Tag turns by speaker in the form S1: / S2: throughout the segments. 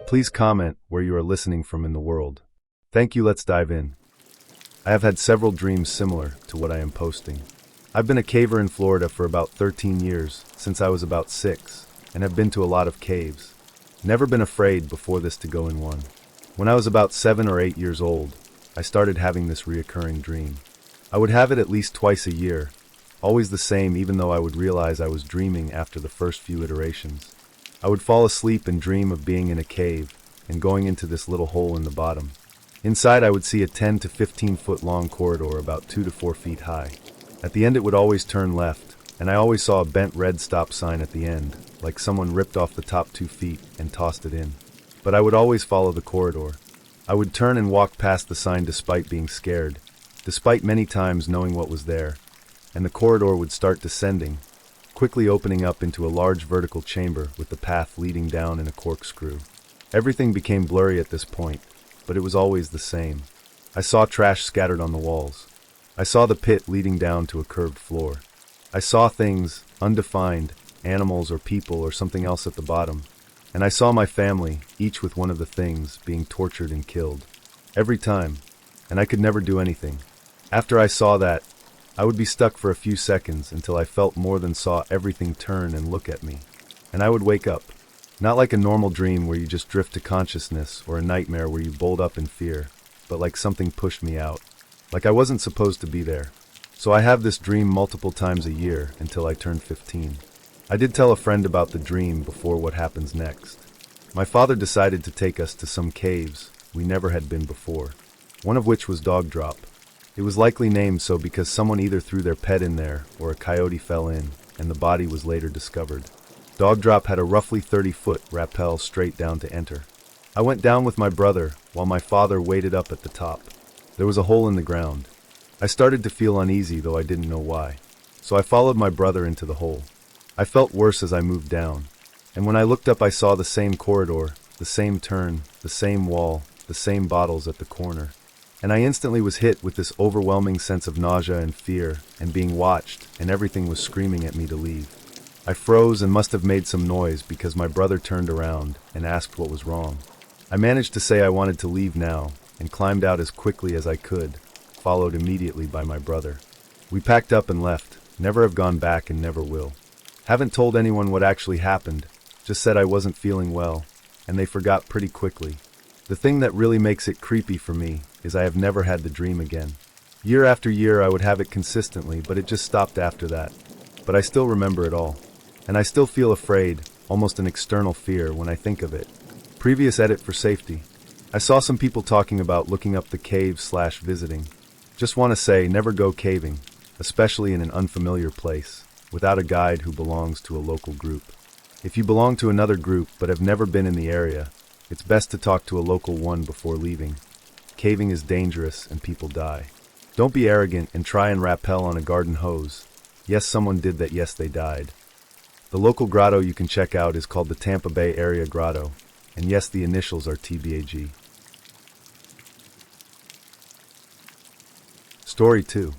S1: Please comment where you are listening from in the world. Thank you, let's dive in. I have had several dreams similar to what I am posting. I've been a caver in Florida for about 13 years, since I was about 6, and have been to a lot of caves. Never been afraid before this to go in one. When I was about 7 or 8 years old, I started having this reoccurring dream. I would have it at least twice a year, always the same even though I would realize I was dreaming after the first few iterations. I would fall asleep and dream of being in a cave and going into this little hole in the bottom. Inside I would see a 10 to 15 foot long corridor about 2 to 4 feet high. At the end it would always turn left, and I always saw a bent red stop sign at the end, like someone ripped off the top 2 feet and tossed it in. But I would always follow the corridor. I would turn and walk past the sign despite being scared, despite many times knowing what was there, and the corridor would start descending, quickly opening up into a large vertical chamber with the path leading down in a corkscrew. Everything became blurry at this point, but it was always the same. I saw trash scattered on the walls. I saw the pit leading down to a curved floor. I saw things, undefined, animals or people or something else at the bottom. And I saw my family, each with one of the things, being tortured and killed. Every time. And I could never do anything. After I saw that, I would be stuck for a few seconds until I felt more than saw everything turn and look at me. And I would wake up. Not like a normal dream where you just drift to consciousness or a nightmare where you bolt up in fear, but like something pushed me out. Like I wasn't supposed to be there. So I have this dream multiple times a year until I turn 15. I did tell a friend about the dream before what happens next. My father decided to take us to some caves we never had been before, one of which was Dog Drop. It was likely named so because someone either threw their pet in there or a coyote fell in, and the body was later discovered. Dog Drop had a roughly 30-foot rappel straight down to enter. I went down with my brother while my father waited up at the top. There was a hole in the ground. I started to feel uneasy, though I didn't know why. So I followed my brother into the hole. I felt worse as I moved down, and when I looked up I saw the same corridor, the same turn, the same wall, the same bottles at the corner. And I instantly was hit with this overwhelming sense of nausea and fear, and being watched, and everything was screaming at me to leave. I froze and must have made some noise because my brother turned around and asked what was wrong. I managed to say I wanted to leave now, and climbed out as quickly as I could, followed immediately by my brother. We packed up and left, never have gone back and never will. Haven't told anyone what actually happened, just said I wasn't feeling well, and they forgot pretty quickly. The thing that really makes it creepy for me is I have never had the dream again. Year after year I would have it consistently, but it just stopped after that. But I still remember it all. And I still feel afraid, almost an external fear, when I think of it. Previous edit for safety. I saw some people talking about looking up the cave/visiting. Just want to say, never go caving, especially in an unfamiliar place, without a guide who belongs to a local group. If you belong to another group but have never been in the area, it's best to talk to a local one before leaving. Caving is dangerous and people die. Don't be arrogant and try and rappel on a garden hose. Yes, someone did that, yes, they died. The local grotto you can check out is called the Tampa Bay Area Grotto, and yes, the initials are TBAG. Story 2.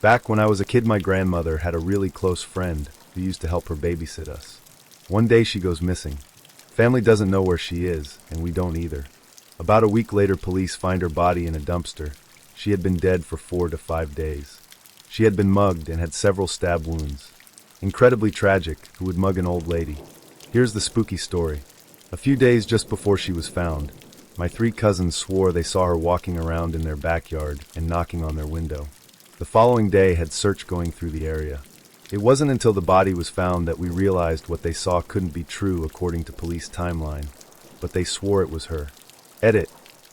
S1: Back when I was a kid, my grandmother had a really close friend who used to help her babysit us. One day she goes missing. Family doesn't know where she is, and we don't either. About a week later, police find her body in a dumpster. She had been dead for 4 to 5 days. She had been mugged and had several stab wounds. Incredibly tragic, who would mug an old lady? Here's the spooky story. A few days just before she was found, my 3 cousins swore they saw her walking around in their backyard and knocking on their window. The following day had search going through the area. It wasn't until the body was found that we realized what they saw couldn't be true according to police timeline, but they swore it was her. Edit.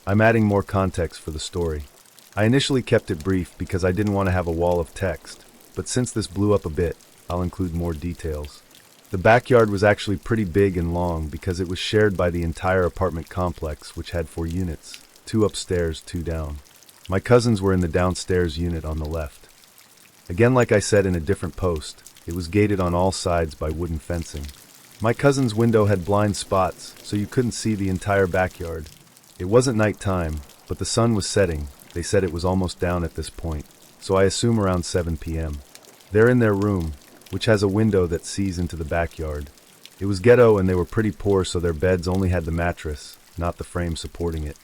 S1: I'm adding more context for the story. I initially kept it brief because I didn't want to have a wall of text, but since this blew up a bit, I'll include more details. The backyard was actually pretty big and long because it was shared by the entire apartment complex, which had 4 units, 2 upstairs, 2 down. My cousins were in the downstairs unit on the left. Again, like I said in a different post, it was gated on all sides by wooden fencing. My cousin's window had blind spots, so you couldn't see the entire backyard. It wasn't night time, but the sun was setting. They said it was almost down at this point, so I assume around 7 p.m. They're in their room, which has a window that sees into the backyard. It was ghetto and they were pretty poor, so their beds only had the mattress, not the frame supporting it.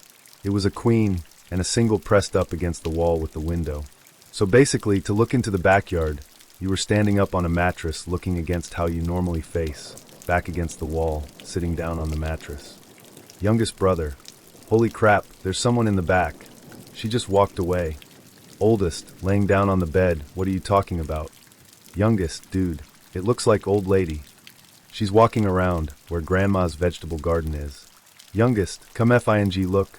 S1: It was a queen, and a single pressed up against the wall with the window. So basically, to look into the backyard, you were standing up on a mattress looking against how you normally face, back against the wall, sitting down on the mattress. Youngest brother. Holy crap, there's someone in the back. She just walked away. Oldest, laying down on the bed, what are you talking about? Youngest, dude, it looks like old lady. She's walking around, where grandma's vegetable garden is. Youngest, come fing look.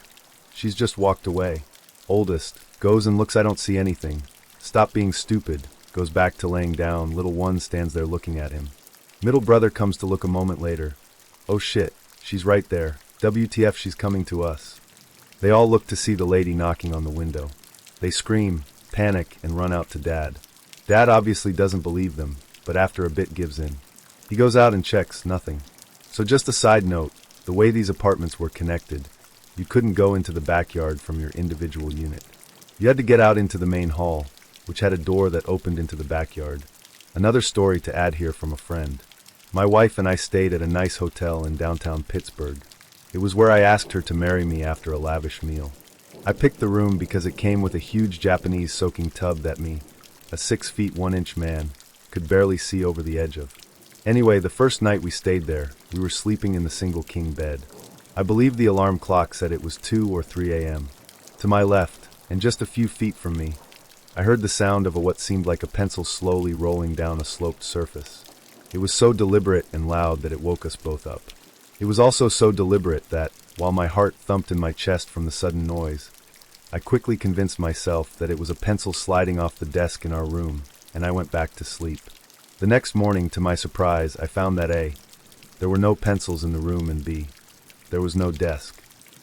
S1: She's just walked away. Oldest, goes and looks, I don't see anything. Stop being stupid, goes back to laying down, little one stands there looking at him. Middle brother comes to look a moment later. Oh shit, she's right there. WTF, she's coming to us. They all look to see the lady knocking on the window. They scream, panic, and run out to Dad. Dad obviously doesn't believe them, but after a bit gives in. He goes out and checks, nothing. So just a side note, the way these apartments were connected, you couldn't go into the backyard from your individual unit. You had to get out into the main hall, which had a door that opened into the backyard. Another story to add here from a friend. My wife and I stayed at a nice hotel in downtown Pittsburgh. It was where I asked her to marry me after a lavish meal. I picked the room because it came with a huge Japanese soaking tub that me, a 6 feet 1 inch man, could barely see over the edge of. Anyway, the first night we stayed there, we were sleeping in the single king bed. I believe the alarm clock said it was 2 or 3 a.m. To my left, and just a few feet from me, I heard the sound of what seemed like a pencil slowly rolling down a sloped surface. It was so deliberate and loud that it woke us both up. It was also so deliberate that, while my heart thumped in my chest from the sudden noise, I quickly convinced myself that it was a pencil sliding off the desk in our room, and I went back to sleep. The next morning, to my surprise, I found that A, there were no pencils in the room, and B, there was no desk.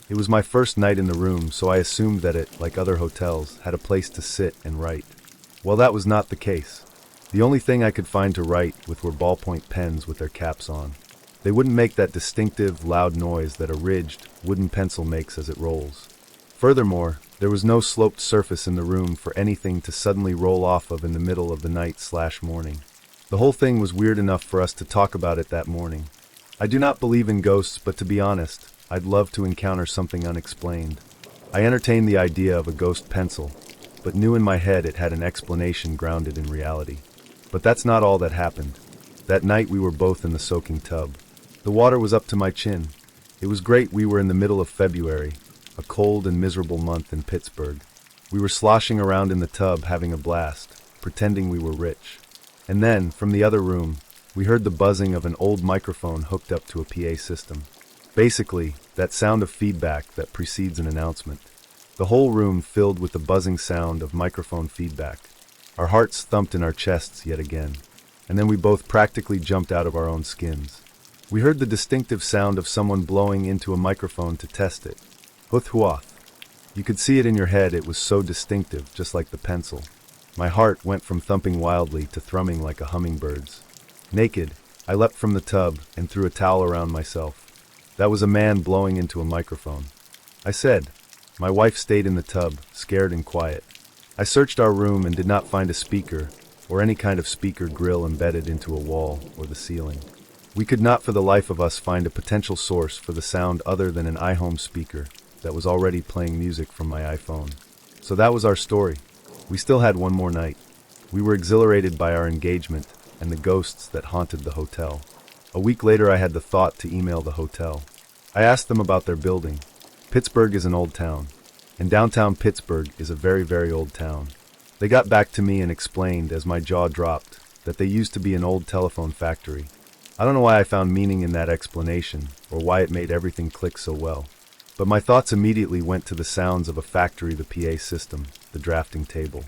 S1: It was my first night in the room, so I assumed that it, like other hotels, had a place to sit and write. Well, that was not the case. The only thing I could find to write with were ballpoint pens with their caps on. They wouldn't make that distinctive, loud noise that a ridged, wooden pencil makes as it rolls. Furthermore, there was no sloped surface in the room for anything to suddenly roll off of in the middle of the night/morning. The whole thing was weird enough for us to talk about it that morning. I do not believe in ghosts, but to be honest, I'd love to encounter something unexplained. I entertained the idea of a ghost pencil, but knew in my head it had an explanation grounded in reality. But that's not all that happened. That night we were both in the soaking tub. The water was up to my chin. It was great. We were in the middle of February, a cold and miserable month in Pittsburgh. We were sloshing around in the tub having a blast, pretending we were rich. And then, from the other room, we heard the buzzing of an old microphone hooked up to a PA system. Basically, that sound of feedback that precedes an announcement. The whole room filled with the buzzing sound of microphone feedback. Our hearts thumped in our chests yet again, and then we both practically jumped out of our own skins. We heard the distinctive sound of someone blowing into a microphone to test it. Huth-huath. You could see it in your head, it was so distinctive, just like the pencil. My heart went from thumping wildly to thrumming like a hummingbird's. Naked, I leapt from the tub and threw a towel around myself. That was a man blowing into a microphone. I said. My wife stayed in the tub, scared and quiet. I searched our room and did not find a speaker, or any kind of speaker grill embedded into a wall or the ceiling. We could not for the life of us find a potential source for the sound other than an iHome speaker that was already playing music from my iPhone. So that was our story. We still had one more night. We were exhilarated by our engagement and the ghosts that haunted the hotel. A week later I had the thought to email the hotel. I asked them about their building. Pittsburgh is an old town, and downtown Pittsburgh is a very, very old town. They got back to me and explained, as my jaw dropped, that they used to be an old telephone factory. I don't know why I found meaning in that explanation, or why it made everything click so well. But my thoughts immediately went to the sounds of a factory, the PA system, the drafting table.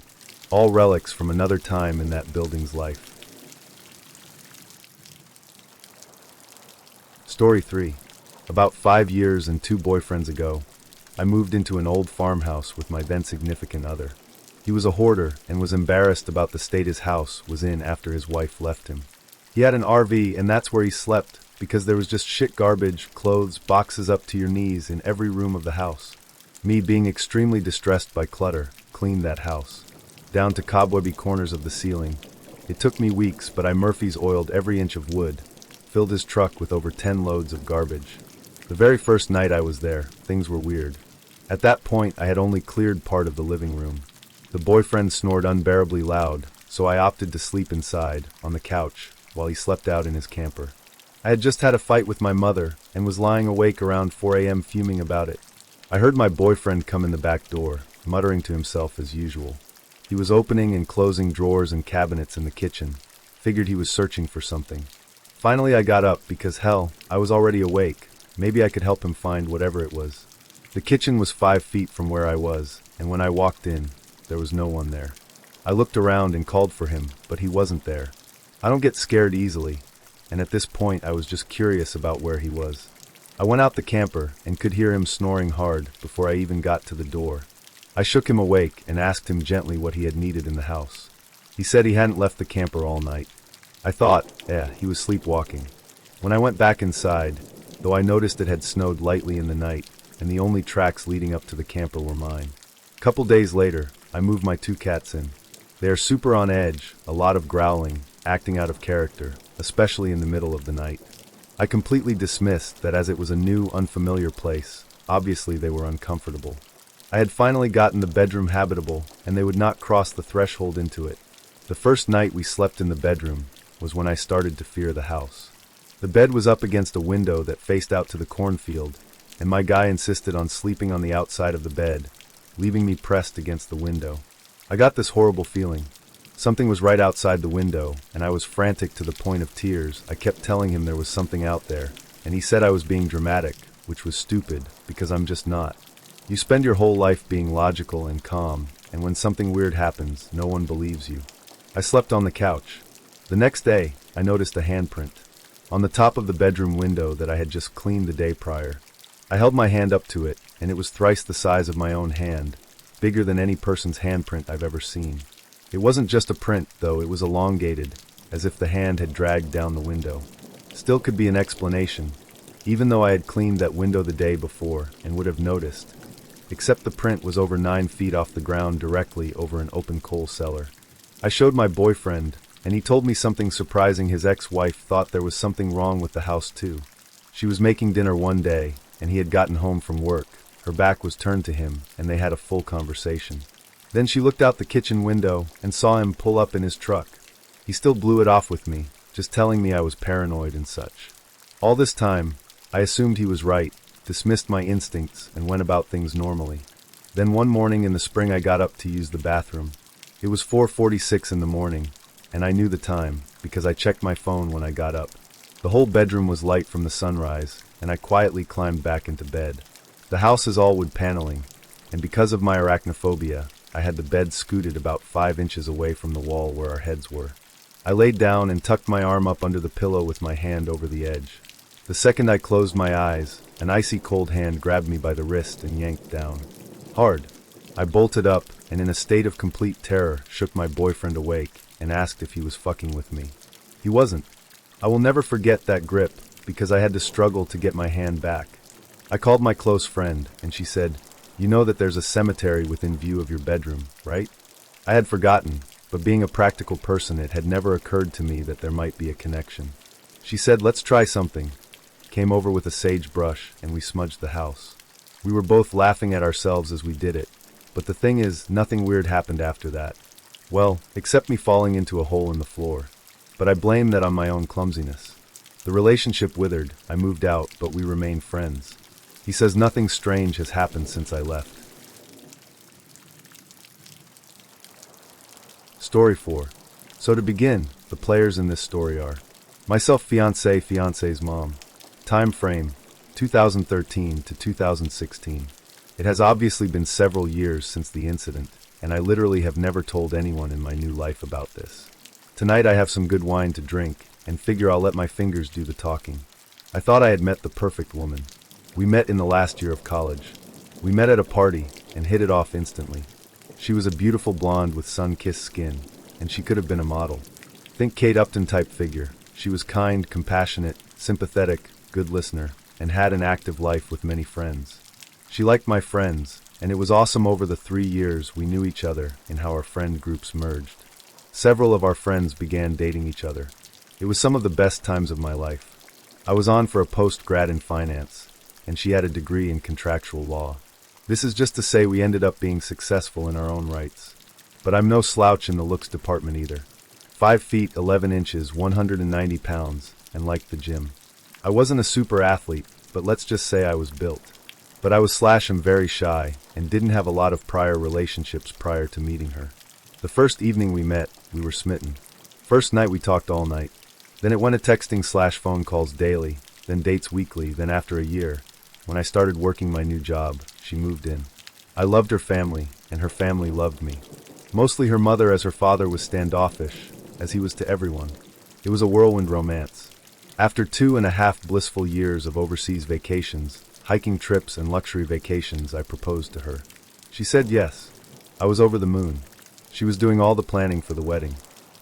S1: All relics from another time in that building's life. Story 3. About 5 years and 2 boyfriends ago, I moved into an old farmhouse with my then significant other. He was a hoarder and was embarrassed about the state his house was in after his wife left him. He had an RV and that's where he slept because there was just shit, garbage, clothes, boxes up to your knees in every room of the house. Me, being extremely distressed by clutter, cleaned that house, down to cobwebby corners of the ceiling. It took me weeks, but I Murphy's oiled every inch of wood, filled his truck with over 10 loads of garbage. The very first night I was there, things were weird. At that point, I had only cleared part of the living room. The boyfriend snored unbearably loud, so I opted to sleep inside, on the couch, while he slept out in his camper. I had just had a fight with my mother, and was lying awake around 4 a.m. fuming about it. I heard my boyfriend come in the back door, muttering to himself as usual. He was opening and closing drawers and cabinets in the kitchen. Figured he was searching for something. Finally I got up because hell, I was already awake. Maybe I could help him find whatever it was. The kitchen was 5 feet from where I was, and when I walked in, there was no one there. I looked around and called for him, but he wasn't there. I don't get scared easily, and at this point I was just curious about where he was. I went out the camper and could hear him snoring hard before I even got to the door. I shook him awake and asked him gently what he had needed in the house. He said he hadn't left the camper all night. I thought, he was sleepwalking. When I went back inside, though I noticed it had snowed lightly in the night, and the only tracks leading up to the camper were mine. A couple days later, I moved my 2 cats in. They are super on edge, a lot of growling, acting out of character, especially in the middle of the night. I completely dismissed that as it was a new, unfamiliar place, obviously they were uncomfortable. I had finally gotten the bedroom habitable, and they would not cross the threshold into it. The first night we slept in the bedroom was when I started to fear the house. The bed was up against a window that faced out to the cornfield, and my guy insisted on sleeping on the outside of the bed, leaving me pressed against the window. I got this horrible feeling. Something was right outside the window, and I was frantic to the point of tears. I kept telling him there was something out there, and he said I was being dramatic, which was stupid, because I'm just not. You spend your whole life being logical and calm, and when something weird happens, no one believes you. I slept on the couch. The next day, I noticed a handprint on the top of the bedroom window that I had just cleaned the day prior. I held my hand up to it, and it was thrice the size of my own hand, bigger than any person's handprint I've ever seen. It wasn't just a print, though, it was elongated, as if the hand had dragged down the window. Still could be an explanation, even though I had cleaned that window the day before and would have noticed, except the print was over 9 feet off the ground directly over an open coal cellar. I showed my boyfriend, and he told me something surprising. His ex-wife thought there was something wrong with the house too. She was making dinner one day, and he had gotten home from work. Her back was turned to him, and they had a full conversation. Then she looked out the kitchen window and saw him pull up in his truck. He still blew it off with me, just telling me I was paranoid and such. All this time, I assumed he was right, dismissed my instincts, and went about things normally. Then one morning in the spring I got up to use the bathroom. It was 4:46 in the morning, and I knew the time, because I checked my phone when I got up. The whole bedroom was light from the sunrise, and I quietly climbed back into bed. The house is all wood paneling, and because of my arachnophobia, I had the bed scooted about 5 inches away from the wall where our heads were. I laid down and tucked my arm up under the pillow with my hand over the edge. The second I closed my eyes, an icy cold hand grabbed me by the wrist and yanked down. Hard. I bolted up, and in a state of complete terror, shook my boyfriend awake and asked if he was fucking with me. He wasn't. I will never forget that grip, because I had to struggle to get my hand back. I called my close friend, and she said, "You know that there's a cemetery within view of your bedroom, right?" I had forgotten, but being a practical person, it had never occurred to me that there might be a connection. She said, "Let's try something," came over with a sage brush, and we smudged the house. We were both laughing at ourselves as we did it, but the thing is, nothing weird happened after that. Well, except me falling into a hole in the floor. But I blame that on my own clumsiness. The relationship withered, I moved out, but we remain friends. He says nothing strange has happened since I left. Story 4. So to begin, the players in this story are myself, fiancé, fiancé's mom. Time frame, 2013 to 2016. It has obviously been several years since the incident, and I literally have never told anyone in my new life about this. Tonight I have some good wine to drink, and figure I'll let my fingers do the talking. I thought I had met the perfect woman. We met in the last year of college. We met at a party, and hit it off instantly. She was a beautiful blonde with sun-kissed skin, and she could have been a model. Think Kate Upton type figure. She was kind, compassionate, sympathetic, good listener, and had an active life with many friends. She liked my friends, and it was awesome over the 3 years we knew each other and how our friend groups merged. Several of our friends began dating each other. It was some of the best times of my life. I was on for a post-grad in finance, and she had a degree in contractual law. This is just to say we ended up being successful in our own rights. But I'm no slouch in the looks department either. 5 feet 11 inches, 190 pounds, and like the gym. I wasn't a super athlete, but let's just say I was built. But I was very shy, and didn't have a lot of prior relationships prior to meeting her. The first evening we met, we were smitten. First night we talked all night. Then it went to texting/phone calls daily, then dates weekly, then after a year, when I started working my new job, she moved in. I loved her family, and her family loved me. Mostly her mother, as her father was standoffish, as he was to everyone. It was a whirlwind romance. After 2.5 blissful years of overseas vacations, hiking trips and luxury vacations, I proposed to her. She said yes. I was over the moon. She was doing all the planning for the wedding.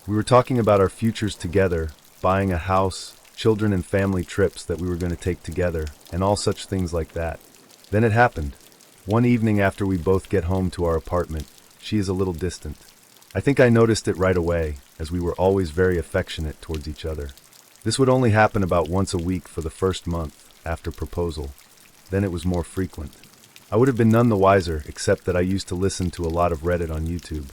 S1: We were talking about our futures together, buying a house, children and family trips that we were going to take together, and all such things like that. Then it happened. One evening after we both get home to our apartment, she is a little distant. I think I noticed it right away, as we were always very affectionate towards each other. This would only happen about once a week for the first month after proposal. Then it was more frequent. I would have been none the wiser, except that I used to listen to a lot of Reddit on YouTube.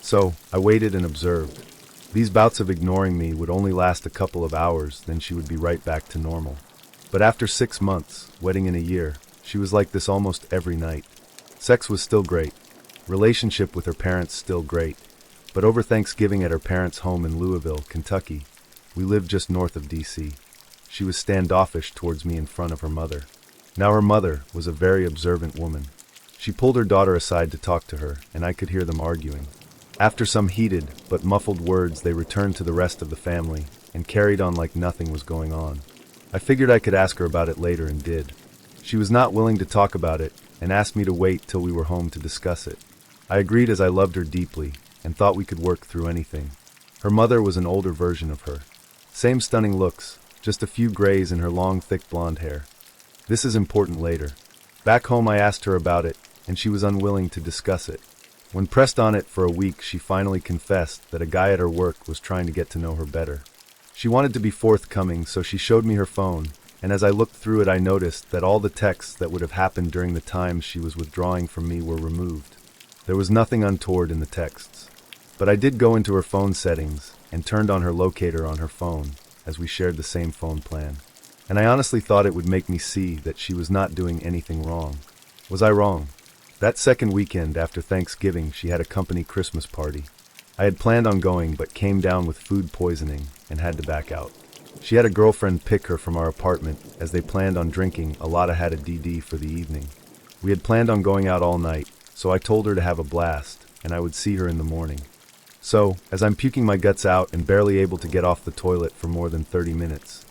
S1: So, I waited and observed. These bouts of ignoring me would only last a couple of hours, then she would be right back to normal. But after 6 months, wedding in a year, she was like this almost every night. Sex was still great. Relationship with her parents still great. But over Thanksgiving at her parents' home in Louisville, Kentucky, we lived just north of D.C., she was standoffish towards me in front of her mother. Now her mother was a very observant woman. She pulled her daughter aside to talk to her, and I could hear them arguing. After some heated but muffled words, they returned to the rest of the family and carried on like nothing was going on. I figured I could ask her about it later and did. She was not willing to talk about it and asked me to wait till we were home to discuss it. I agreed, as I loved her deeply and thought we could work through anything. Her mother was an older version of her. Same stunning looks, just a few grays in her long, thick blonde hair. This is important later. Back home I asked her about it, and she was unwilling to discuss it. When pressed on it for a week, she finally confessed that a guy at her work was trying to get to know her better. She wanted to be forthcoming, so she showed me her phone, and as I looked through it I noticed that all the texts that would have happened during the time she was withdrawing from me were removed. There was nothing untoward in the texts. But I did go into her phone settings and turned on her locator on her phone, as we shared the same phone plan. And I honestly thought it would make me see that she was not doing anything wrong. Was I wrong? That second weekend after Thanksgiving, she had a company Christmas party. I had planned on going, but came down with food poisoning and had to back out. She had a girlfriend pick her from our apartment, as they planned on drinking. Alada had a DD for the evening. We had planned on going out all night, so I told her to have a blast, and I would see her in the morning. So, as I'm puking my guts out and barely able to get off the toilet for more than 30 minutes,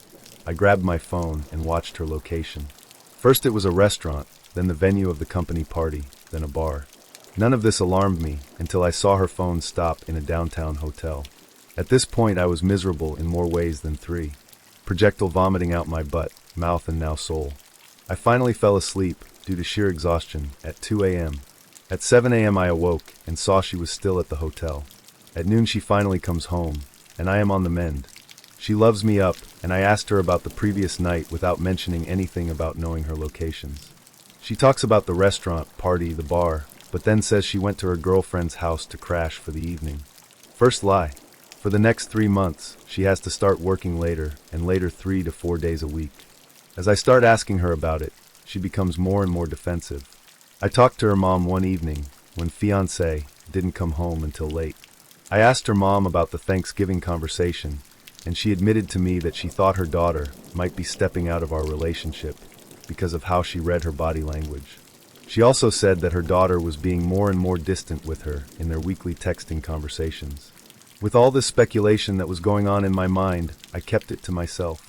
S1: I grabbed my phone and watched her location. First it was a restaurant, then the venue of the company party, then a bar. None of this alarmed me until I saw her phone stop in a downtown hotel. At this point I was miserable in more ways than 3. Projectile vomiting out my butt, mouth and now soul. I finally fell asleep, due to sheer exhaustion, at 2 a.m. At 7 a.m. I awoke and saw she was still at the hotel. At noon she finally comes home, and I am on the mend. She loves me up, and I asked her about the previous night without mentioning anything about knowing her locations. She talks about the restaurant, party, the bar, but then says she went to her girlfriend's house to crash for the evening. First lie. For the next 3 months, she has to start working later, and later 3 to 4 days a week. As I start asking her about it, she becomes more and more defensive. I talked to her mom one evening, when fiancé didn't come home until late. I asked her mom about the Thanksgiving conversation, and she admitted to me that she thought her daughter might be stepping out of our relationship because of how she read her body language. She also said that her daughter was being more and more distant with her in their weekly texting conversations. With all this speculation that was going on in my mind, I kept it to myself.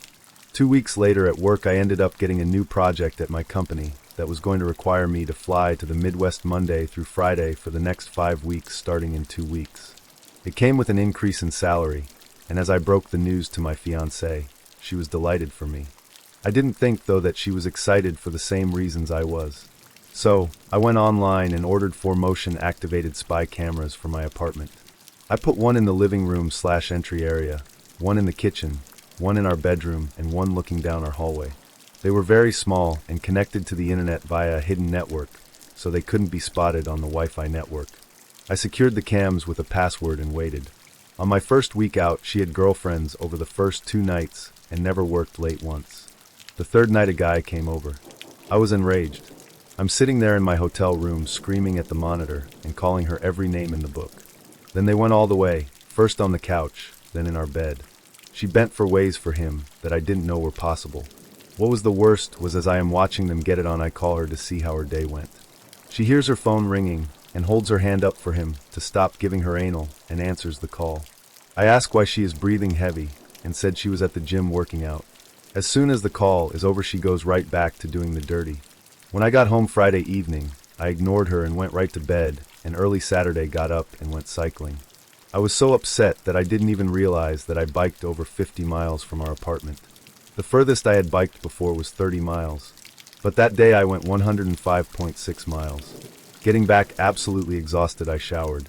S1: 2 weeks later at work I ended up getting a new project at my company that was going to require me to fly to the Midwest Monday through Friday for the next 5 weeks starting in 2 weeks. It came with an increase in salary, and as I broke the news to my fiancée, she was delighted for me. I didn't think, though, that she was excited for the same reasons I was. So, I went online and ordered 4 motion-activated spy cameras for my apartment. I put one in the living room/entry area, one in the kitchen, one in our bedroom, and one looking down our hallway. They were very small and connected to the internet via a hidden network, so they couldn't be spotted on the Wi-Fi network. I secured the cams with a password and waited. On my first week out, she had girlfriends over the first 2 nights and never worked late once. The third night a guy came over. I was enraged. I'm sitting there in my hotel room screaming at the monitor and calling her every name in the book. Then they went all the way, first on the couch, then in our bed. She bent for ways for him that I didn't know were possible. What was the worst was as I am watching them get it on, I call her to see how her day went. She hears her phone ringing and holds her hand up for him to stop giving her anal and answers the call. I ask why she is breathing heavy and said she was at the gym working out. As soon as the call is over, she goes right back to doing the dirty. When I got home Friday evening, I ignored her and went right to bed, and early Saturday got up and went cycling. I was so upset that I didn't even realize that I biked over 50 miles from our apartment. The furthest I had biked before was 30 miles, but that day I went 105.6 miles. Getting back absolutely exhausted, I showered.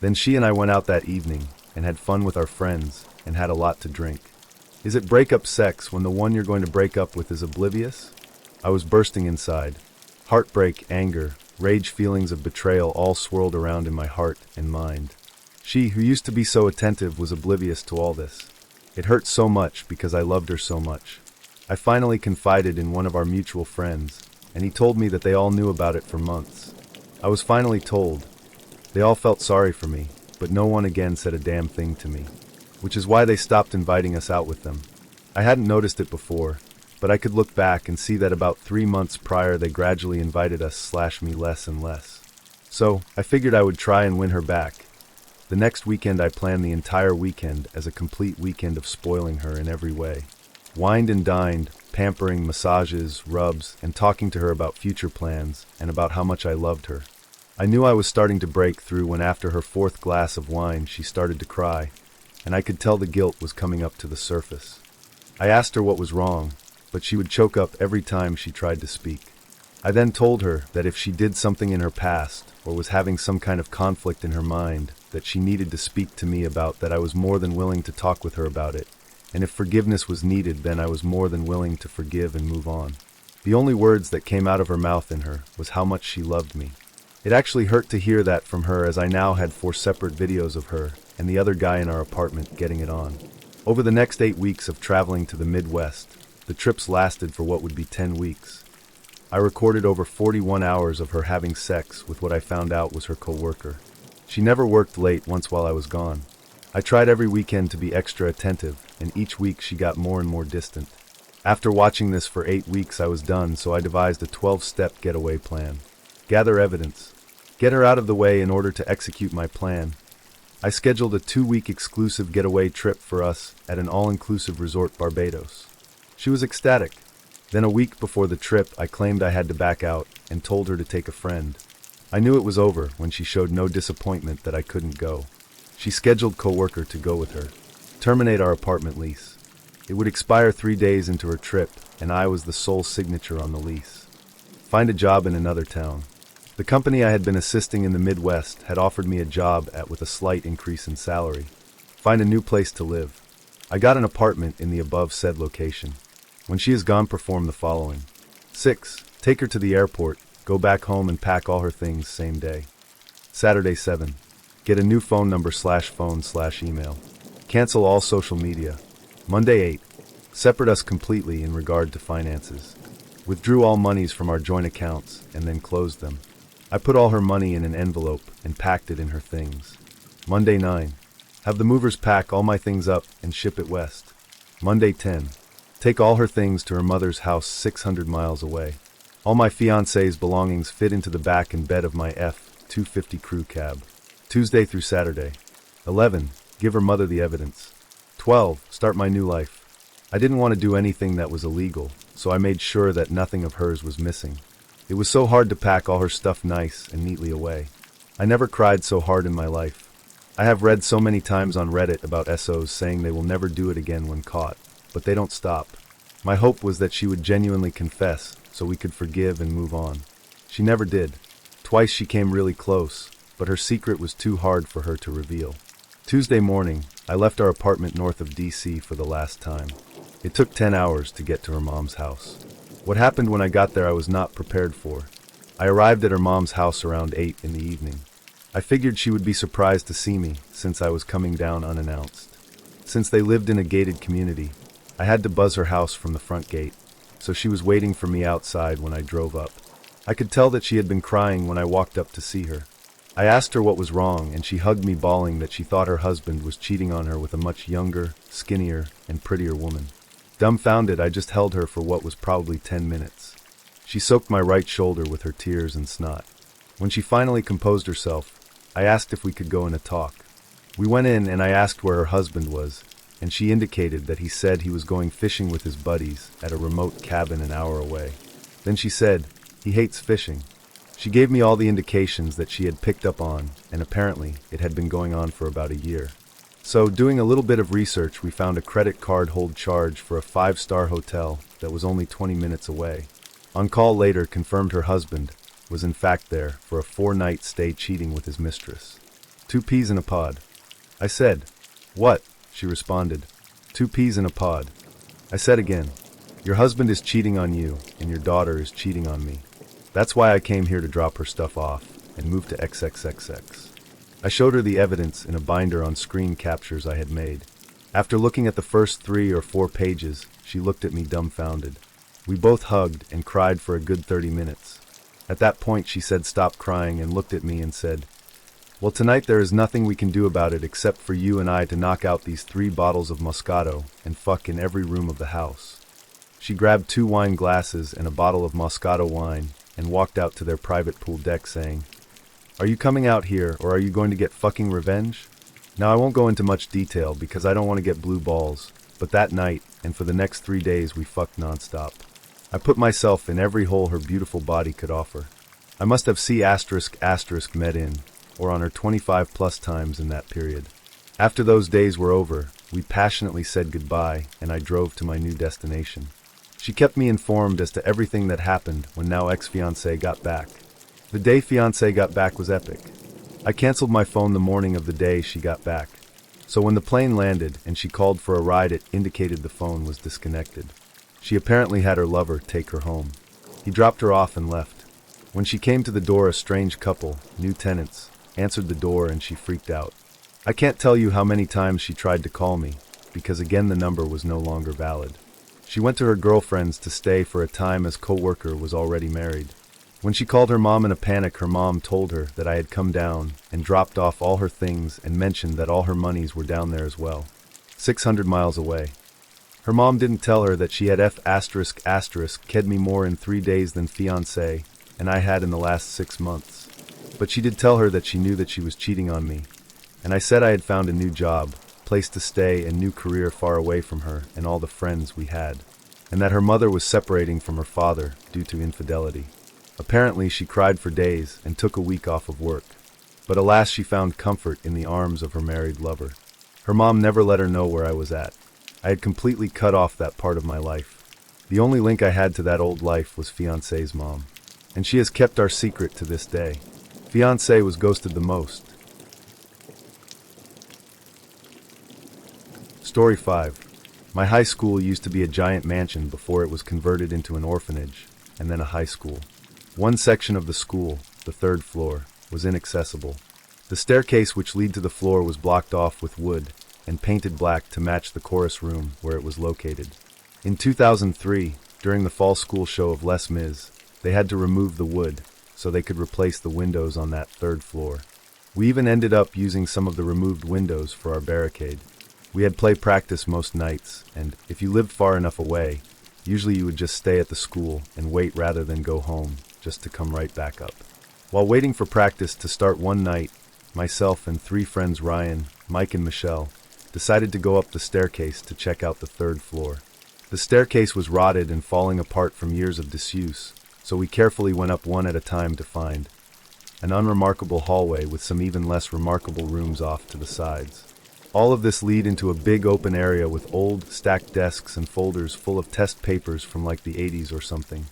S1: Then she and I went out that evening and had fun with our friends and had a lot to drink. Is it breakup sex when the one you're going to break up with is oblivious? I was bursting inside. Heartbreak, anger, rage, feelings of betrayal all swirled around in my heart and mind. She, who used to be so attentive, was oblivious to all this. It hurt so much because I loved her so much. I finally confided in one of our mutual friends, and he told me that they all knew about it for months. I was finally told. They all felt sorry for me, but no one again said a damn thing to me, which is why they stopped inviting us out with them. I hadn't noticed it before, but I could look back and see that about 3 months prior they gradually invited us/me less and less. So, I figured I would try and win her back. The next weekend I planned the entire weekend as a complete weekend of spoiling her in every way. Wined and dined, pampering, massages, rubs, and talking to her about future plans and about how much I loved her. I knew I was starting to break through when after her 4th glass of wine she started to cry, and I could tell the guilt was coming up to the surface. I asked her what was wrong, but she would choke up every time she tried to speak. I then told her that if she did something in her past or was having some kind of conflict in her mind that she needed to speak to me about, that I was more than willing to talk with her about it, and if forgiveness was needed, then I was more than willing to forgive and move on. The only words that came out of her mouth in her was how much she loved me. It actually hurt to hear that from her, as I now had 4 separate videos of her and the other guy in our apartment getting it on. Over the next 8 weeks of traveling to the Midwest, the trips lasted for what would be 10 weeks. I recorded over 41 hours of her having sex with what I found out was her co-worker. She never worked late once while I was gone. I tried every weekend to be extra attentive, and each week she got more and more distant. After watching this for 8 weeks, I was done, so I devised a 12-step getaway plan. Gather evidence. Get her out of the way in order to execute my plan. I scheduled a 2-week exclusive getaway trip for us at an all-inclusive resort, Barbados. She was ecstatic. Then a week before the trip, I claimed I had to back out and told her to take a friend. I knew it was over when she showed no disappointment that I couldn't go. She scheduled co-worker to go with her. Terminate our apartment lease. It would expire 3 days into her trip, and I was the sole signature on the lease. Find a job in another town. The company I had been assisting in the Midwest had offered me a job with a slight increase in salary. Find a new place to live. I got an apartment in the above said location. When she is gone, perform the following. 6. Take her to the airport, go back home and pack all her things same day. Saturday 7. Get a new phone number/phone/email. Cancel all social media. Monday 8. Separate us completely in regard to finances. Withdrew all monies from our joint accounts and then closed them. I put all her money in an envelope and packed it in her things. Monday 9. Have the movers pack all my things up and ship it west. Monday 10. Take all her things to her mother's house 600 miles away. All my fiancé's belongings fit into the back and bed of my F-250 crew cab. Tuesday through Saturday. 11. Give her mother the evidence. 12. Start my new life. I didn't want to do anything that was illegal, so I made sure that nothing of hers was missing. It was so hard to pack all her stuff nice and neatly away. I never cried so hard in my life. I have read so many times on Reddit about SOs saying they will never do it again when caught, but they don't stop. My hope was that she would genuinely confess so we could forgive and move on. She never did. Twice she came really close, but her secret was too hard for her to reveal. Tuesday morning, I left our apartment north of DC for the last time. It took 10 hours to get to her mom's house. What happened when I got there I was not prepared for. I arrived at her mom's house around 8 in the evening. I figured she would be surprised to see me, since I was coming down unannounced. Since they lived in a gated community, I had to buzz her house from the front gate, so she was waiting for me outside when I drove up. I could tell that she had been crying when I walked up to see her. I asked her what was wrong, and she hugged me, bawling that she thought her husband was cheating on her with a much younger, skinnier, and prettier woman. Dumbfounded, I just held her for what was probably 10 minutes. She soaked my right shoulder with her tears and snot. When she finally composed herself, I asked if we could go in a talk. We went in and I asked where her husband was, and she indicated that he said he was going fishing with his buddies at a remote cabin an hour away. Then she said, he hates fishing. She gave me all the indications that she had picked up on, and apparently it had been going on for about a year. So, doing a little bit of research, we found a credit card hold charge for a 5-star hotel that was only 20 minutes away. On call later, confirmed her husband was in fact there for a 4-night stay cheating with his mistress. 2 peas in a pod. I said, what? She responded, 2 peas in a pod. I said again, your husband is cheating on you, and your daughter is cheating on me. That's why I came here to drop her stuff off and move to XXXX. I showed her the evidence in a binder on screen captures I had made. After looking at the first 3 or 4 pages, she looked at me dumbfounded. We both hugged and cried for a good 30 minutes. At that point she said stop crying and looked at me and said, well, tonight there is nothing we can do about it except for you and I to knock out these 3 bottles of Moscato and fuck in every room of the house. She grabbed 2 wine glasses and a bottle of Moscato wine and walked out to their private pool deck saying, are you coming out here or are you going to get fucking revenge? Now I won't go into much detail because I don't want to get blue balls, but that night and for the next 3 days we fucked nonstop. I put myself in every hole her beautiful body could offer. I must have C*** met in, or on her 25 plus times in that period. After those days were over, we passionately said goodbye and I drove to my new destination. She kept me informed as to everything that happened when now ex-fiancé got back. The day fiancé got back was epic. I canceled my phone the morning of the day she got back. So when the plane landed and she called for a ride, it indicated the phone was disconnected. She apparently had her lover take her home. He dropped her off and left. When she came to the door, a strange couple, new tenants, answered the door and she freaked out. I can't tell you how many times she tried to call me, because again the number was no longer valid. She went to her girlfriend's to stay for a time as co-worker was already married. When she called her mom in a panic, her mom told her that I had come down and dropped off all her things and mentioned that all her monies were down there as well, 600 miles away. Her mom didn't tell her that she had ked me more in 3 days than fiancé, and I had in the last 6 months. But she did tell her that she knew that she was cheating on me, and I said I had found a new job, place to stay, and new career far away from her and all the friends we had, and that her mother was separating from her father due to infidelity. Apparently she cried for days and took a week off of work, but alas she found comfort in the arms of her married lover. Her mom never let her know where I was at. I had completely cut off that part of my life. The only link I had to that old life was fiancé's mom, and she has kept our secret to this day. Fiancé was ghosted the most. Story 5. My high school used to be a giant mansion before it was converted into an orphanage, and then a high school. One section of the school, the 3rd floor, was inaccessible. The staircase which led to the floor was blocked off with wood and painted black to match the chorus room where it was located. In 2003, during the fall school show of Les Mis, they had to remove the wood so they could replace the windows on that 3rd floor. We even ended up using some of the removed windows for our barricade. We had play practice most nights, and if you lived far enough away, usually you would just stay at the school and wait rather than go home, just to come right back up. While waiting for practice to start one night, myself and 3 friends, Ryan, Mike, and Michelle, decided to go up the staircase to check out the 3rd floor. The staircase was rotted and falling apart from years of disuse, so we carefully went up one at a time to find an unremarkable hallway with some even less remarkable rooms off to the sides. All of this lead into a big open area with old, stacked desks and folders full of test papers from like the 80s or something.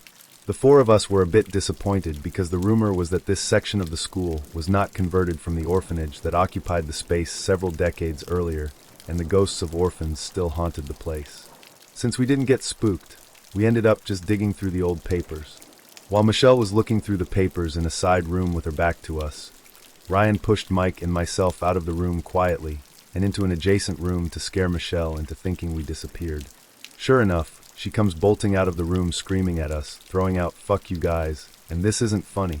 S1: The 4 of us were a bit disappointed because the rumor was that this section of the school was not converted from the orphanage that occupied the space several decades earlier, and the ghosts of orphans still haunted the place. Since we didn't get spooked, we ended up just digging through the old papers. While Michelle was looking through the papers in a side room with her back to us, Ryan pushed Mike and myself out of the room quietly and into an adjacent room to scare Michelle into thinking we disappeared. Sure enough, she comes bolting out of the room screaming at us, throwing out "fuck you guys," and this isn't funny.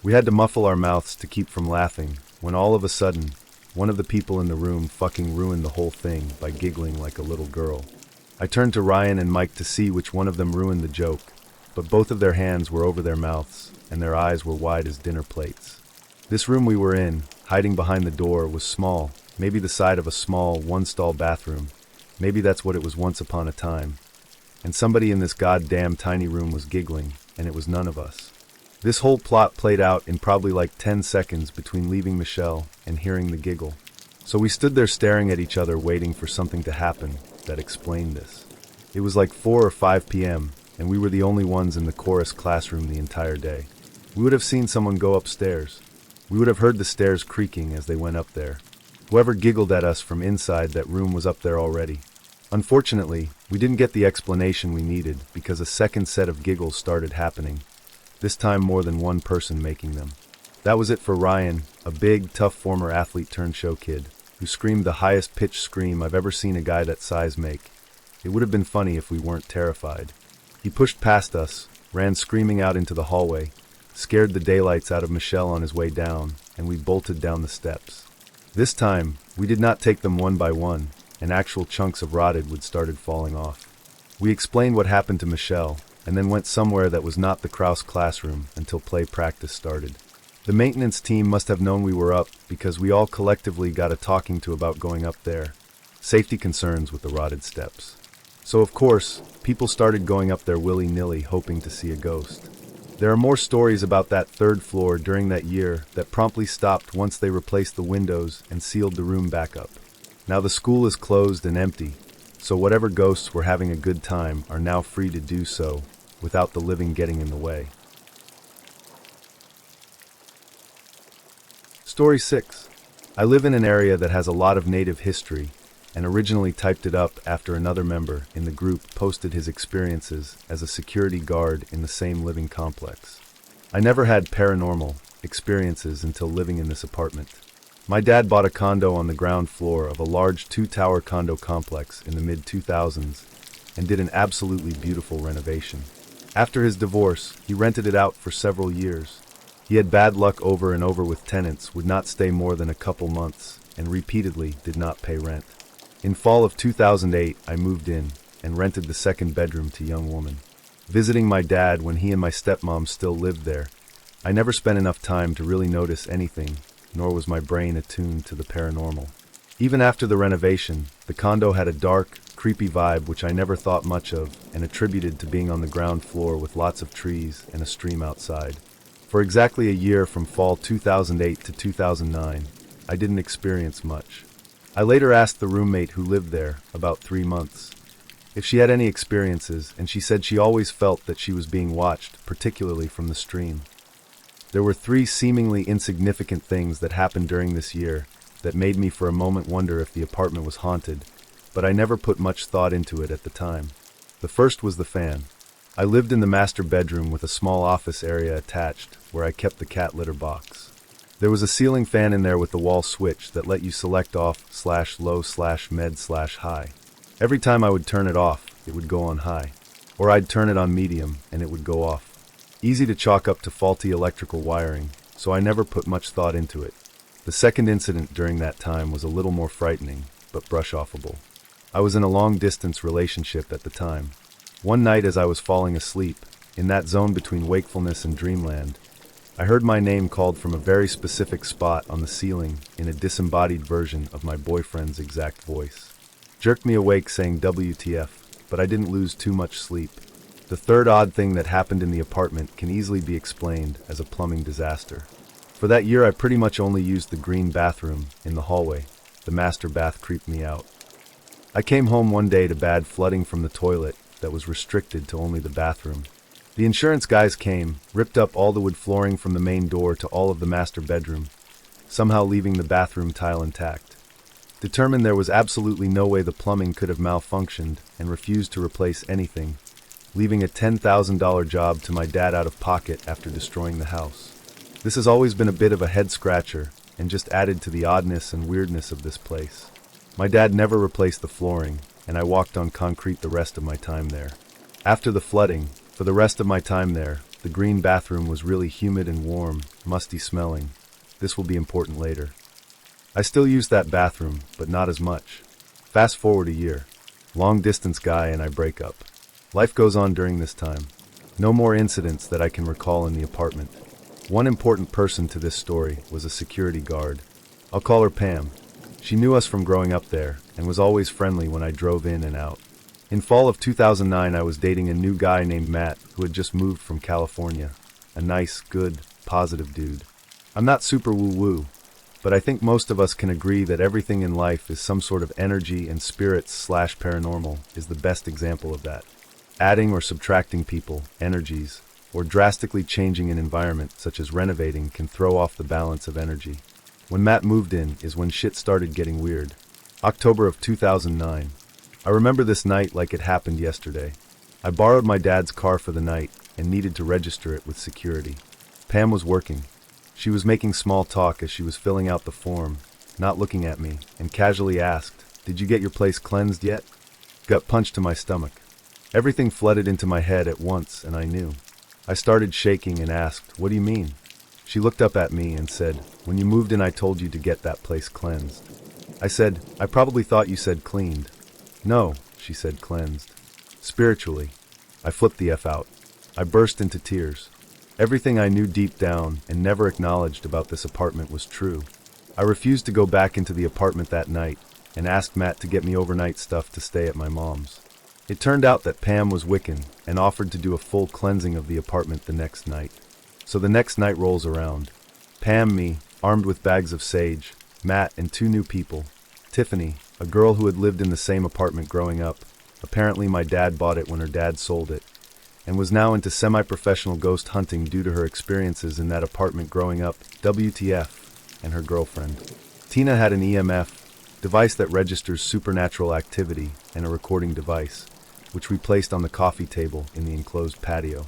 S1: We had to muffle our mouths to keep from laughing when all of a sudden, one of the people in the room fucking ruined the whole thing by giggling like a little girl. I turned to Ryan and Mike to see which one of them ruined the joke, but both of their hands were over their mouths and their eyes were wide as dinner plates. This room we were in, hiding behind the door, was small, maybe the side of a small, one-stall bathroom. Maybe that's what it was once upon a time. And somebody in this goddamn tiny room was giggling, and it was none of us. This whole plot played out in probably like 10 seconds between leaving Michelle and hearing the giggle. So we stood there staring at each other waiting for something to happen that explained this. It was like 4 or 5 p.m., and we were the only ones in the chorus classroom the entire day. We would have seen someone go upstairs. We would have heard the stairs creaking as they went up there. Whoever giggled at us from inside that room was up there already. Unfortunately, we didn't get the explanation we needed because a second set of giggles started happening, this time more than one person making them. That was it for Ryan, a big, tough former athlete turned show kid, who screamed the highest pitched scream I've ever seen a guy that size make. It would have been funny if we weren't terrified. He pushed past us, ran screaming out into the hallway, scared the daylights out of Michelle on his way down, and we bolted down the steps. This time, we did not take them one by one, and actual chunks of rotted wood started falling off. We explained what happened to Michelle, and then went somewhere that was not the Krause classroom until play practice started. The maintenance team must have known we were up because we all collectively got a talking to about going up there. Safety concerns with the rotted steps. So of course, people started going up there willy-nilly hoping to see a ghost. There are more stories about that third floor during that year that promptly stopped once they replaced the windows and sealed the room back up. Now the school is closed and empty, so whatever ghosts were having a good time are now free to do so without the living getting in the way. Story 6. I live in an area that has a lot of native history and originally typed it up after another member in the group posted his experiences as a security guard in the same living complex. I never had paranormal experiences until living in this apartment. My dad bought a condo on the ground floor of a large 2-tower condo complex in the mid-2000s and did an absolutely beautiful renovation. After his divorce, he rented it out for several years. He had bad luck over and over with tenants, would not stay more than a couple months, and repeatedly did not pay rent. In fall of 2008, I moved in and rented the second bedroom to a young woman. Visiting my dad when he and my stepmom still lived there, I never spent enough time to really notice anything, nor was my brain attuned to the paranormal. Even after the renovation, the condo had a dark, creepy vibe which I never thought much of and attributed to being on the ground floor with lots of trees and a stream outside. For exactly a year from fall 2008 to 2009, I didn't experience much. I later asked the roommate who lived there, about 3 months, if she had any experiences, and she said she always felt that she was being watched, particularly from the stream. There were 3 seemingly insignificant things that happened during this year that made me for a moment wonder if the apartment was haunted, but I never put much thought into it at the time. The first was the fan. I lived in the master bedroom with a small office area attached, where I kept the cat litter box. There was a ceiling fan in there with the wall switch that let you select off/low/med/high. Every time I would turn it off, it would go on high. Or I'd turn it on medium, and it would go off. Easy to chalk up to faulty electrical wiring, so I never put much thought into it. The second incident during that time was a little more frightening, but brush-offable. I was in a long-distance relationship at the time. One night as I was falling asleep, in that zone between wakefulness and dreamland, I heard my name called from a very specific spot on the ceiling in a disembodied version of my boyfriend's exact voice. Jerked me awake saying WTF, but I didn't lose too much sleep. The third odd thing that happened in the apartment can easily be explained as a plumbing disaster. For that year I pretty much only used the green bathroom in the hallway. The master bath creeped me out. I came home one day to bad flooding from the toilet that was restricted to only the bathroom. The insurance guys came, ripped up all the wood flooring from the main door to all of the master bedroom, somehow leaving the bathroom tile intact. Determined there was absolutely no way the plumbing could have malfunctioned and refused to replace anything, leaving a $10,000 job to my dad out of pocket after destroying the house. This has always been a bit of a head-scratcher, and just added to the oddness and weirdness of this place. My dad never replaced the flooring, and I walked on concrete the rest of my time there. After the flooding, for the rest of my time there, the green bathroom was really humid and warm, musty smelling. This will be important later. I still use that bathroom, but not as much. Fast forward a year. Long-distance guy and I break up. Life goes on during this time. No more incidents that I can recall in the apartment. One important person to this story was a security guard. I'll call her Pam. She knew us from growing up there, and was always friendly when I drove in and out. In fall of 2009, I was dating a new guy named Matt, who had just moved from California. A nice, good, positive dude. I'm not super woo-woo, but I think most of us can agree that everything in life is some sort of energy, and spirits/paranormal is the best example of that. Adding or subtracting people, energies, or drastically changing an environment, such as renovating, can throw off the balance of energy. When Matt moved in is when shit started getting weird. October of 2009. I remember this night like it happened yesterday. I borrowed my dad's car for the night and needed to register it with security. Pam was working. She was making small talk as she was filling out the form, not looking at me, and casually asked, "Did you get your place cleansed yet?" Gut punch to my stomach. Everything flooded into my head at once, and I knew. I started shaking and asked, "What do you mean?" She looked up at me and said, "When you moved in, I told you to get that place cleansed." I said, "I probably thought you said cleaned." "No," she said, "cleansed. Spiritually." I flipped the F out. I burst into tears. Everything I knew deep down and never acknowledged about this apartment was true. I refused to go back into the apartment that night and asked Matt to get me overnight stuff to stay at my mom's. It turned out that Pam was Wiccan and offered to do a full cleansing of the apartment the next night. So the next night rolls around. Pam, me, armed with bags of sage, Matt, and two new people. Tiffany, a girl who had lived in the same apartment growing up. Apparently my dad bought it when her dad sold it, and was now into semi-professional ghost hunting due to her experiences in that apartment growing up. WTF, and her girlfriend. Tina had an EMF, device that registers supernatural activity, and a recording device, which we placed on the coffee table in the enclosed patio.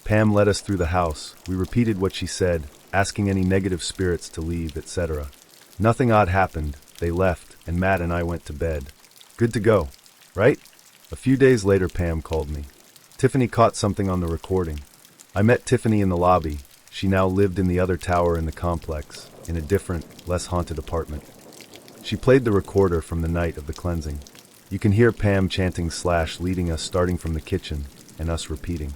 S1: Pam led us through the house. We repeated what she said, asking any negative spirits to leave, etc. Nothing odd happened. They left, and Matt and I went to bed. Good to go, right? A few days later, Pam called me. Tiffany caught something on the recording. I met Tiffany in the lobby. She now lived in the other tower in the complex, in a different, less haunted apartment. She played the recorder from the night of the cleansing. You can hear Pam chanting / leading us starting from the kitchen, and us repeating.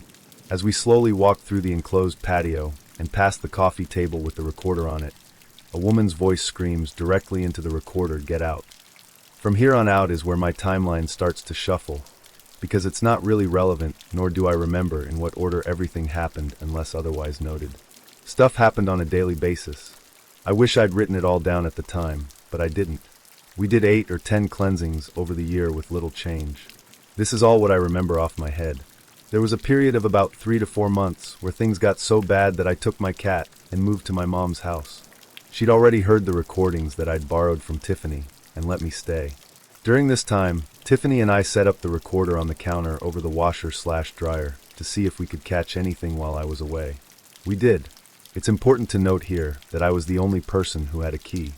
S1: As we slowly walked through the enclosed patio and past the coffee table with the recorder on it, a woman's voice screams directly into the recorder, "Get out." From here on out is where my timeline starts to shuffle, because it's not really relevant, nor do I remember in what order everything happened unless otherwise noted. Stuff happened on a daily basis. I wish I'd written it all down at the time, but I didn't. We did 8 or 10 cleansings over the year with little change. This is all what I remember off my head. There was a period of about 3 to 4 months where things got so bad that I took my cat and moved to my mom's house. She'd already heard the recordings that I'd borrowed from Tiffany and let me stay. During this time, Tiffany and I set up the recorder on the counter over the washer/dryer to see if we could catch anything while I was away. We did. It's important to note here that I was the only person who had a key.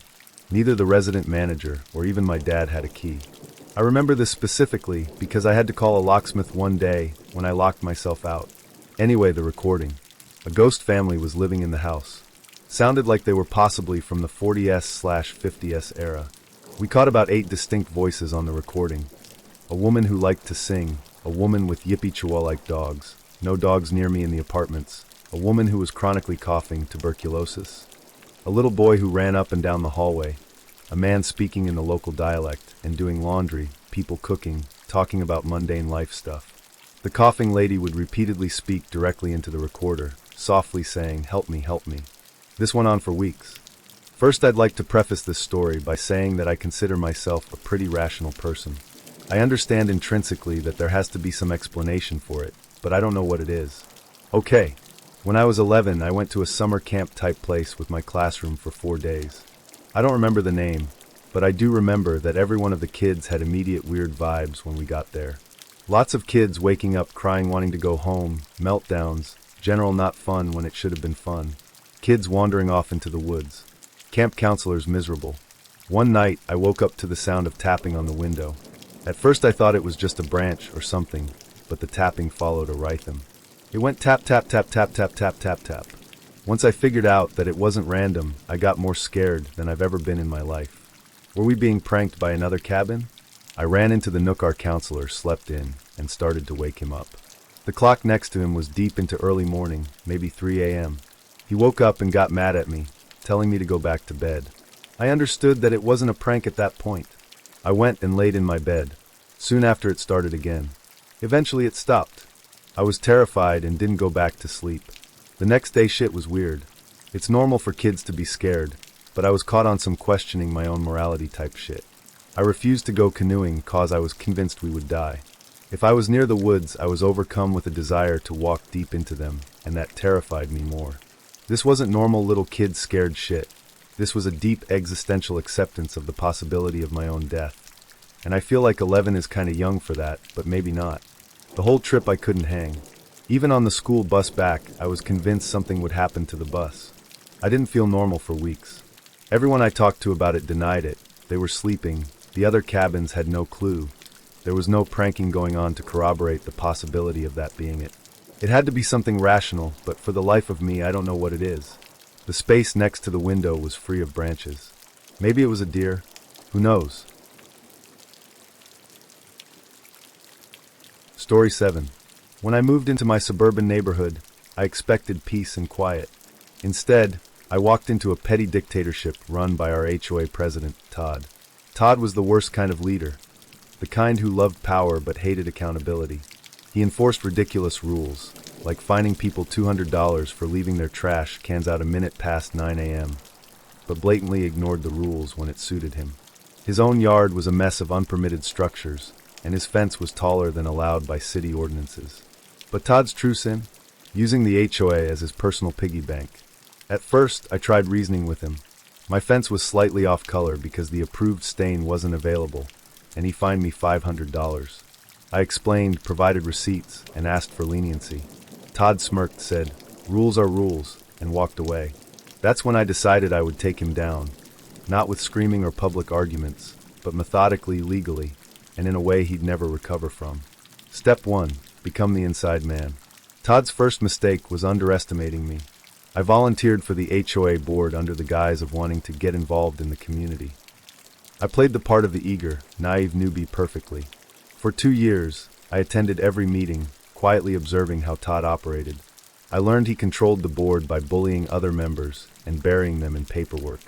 S1: Neither the resident manager or even my dad had a key. I remember this specifically because I had to call a locksmith one day when I locked myself out. Anyway, the recording. A ghost family was living in the house. Sounded like they were possibly from the 40s/50s era. We caught about 8 distinct voices on the recording. A woman who liked to sing, a woman with yippee chihuahua-like dogs, no dogs near me in the apartments, a woman who was chronically coughing, tuberculosis, a little boy who ran up and down the hallway, a man speaking in the local dialect and doing laundry, people cooking, talking about mundane life stuff. The coughing lady would repeatedly speak directly into the recorder, softly saying, "Help me, help me." This went on for weeks. First, I'd like to preface this story by saying that I consider myself a pretty rational person. I understand intrinsically that there has to be some explanation for it, but I don't know what it is. Okay, when I was 11, I went to a summer camp type place with my classroom for 4 days. I don't remember the name, but I do remember that every one of the kids had immediate weird vibes when we got there. Lots of kids waking up crying wanting to go home, meltdowns, general not fun when it should have been fun. Kids wandering off into the woods. Camp counselors miserable. One night, I woke up to the sound of tapping on the window. At first I thought it was just a branch or something, but the tapping followed a rhythm. It went tap tap tap tap tap tap tap tap. Once I figured out that it wasn't random, I got more scared than I've ever been in my life. Were we being pranked by another cabin? I ran into the nook our counselor slept in and started to wake him up. The clock next to him was deep into early morning, maybe 3 a.m. He woke up and got mad at me, telling me to go back to bed. I understood that it wasn't a prank at that point. I went and laid in my bed. Soon after it started again. Eventually it stopped. I was terrified and didn't go back to sleep. The next day shit was weird. It's normal for kids to be scared, but I was caught on some questioning my own morality type shit. I refused to go canoeing cause I was convinced we would die. If I was near the woods, I was overcome with a desire to walk deep into them, and that terrified me more. This wasn't normal little kid scared shit. This was a deep existential acceptance of the possibility of my own death. And I feel like 11 is kinda young for that, but maybe not. The whole trip I couldn't hang. Even on the school bus back, I was convinced something would happen to the bus. I didn't feel normal for weeks. Everyone I talked to about it denied it. They were sleeping. The other cabins had no clue. There was no pranking going on to corroborate the possibility of that being it. It had to be something rational, but for the life of me, I don't know what it is. The space next to the window was free of branches. Maybe it was a deer. Who knows? Story 7. When I moved into my suburban neighborhood, I expected peace and quiet. Instead, I walked into a petty dictatorship run by our HOA president, Todd. Todd was the worst kind of leader, the kind who loved power but hated accountability. He enforced ridiculous rules, like fining people $200 for leaving their trash cans out a minute past 9 a.m., but blatantly ignored the rules when it suited him. His own yard was a mess of unpermitted structures, and his fence was taller than allowed by city ordinances. But Todd's true sin? Using the HOA as his personal piggy bank. At first, I tried reasoning with him. My fence was slightly off color because the approved stain wasn't available, and he fined me $500. I explained, provided receipts, and asked for leniency. Todd smirked, said, "Rules are rules," and walked away. That's when I decided I would take him down, not with screaming or public arguments, but methodically, legally, and in a way he'd never recover from. Step 1. Become the inside man. Todd's first mistake was underestimating me. I volunteered for the HOA board under the guise of wanting to get involved in the community. I played the part of the eager, naive newbie perfectly. For 2 years, I attended every meeting, quietly observing how Todd operated. I learned he controlled the board by bullying other members and burying them in paperwork.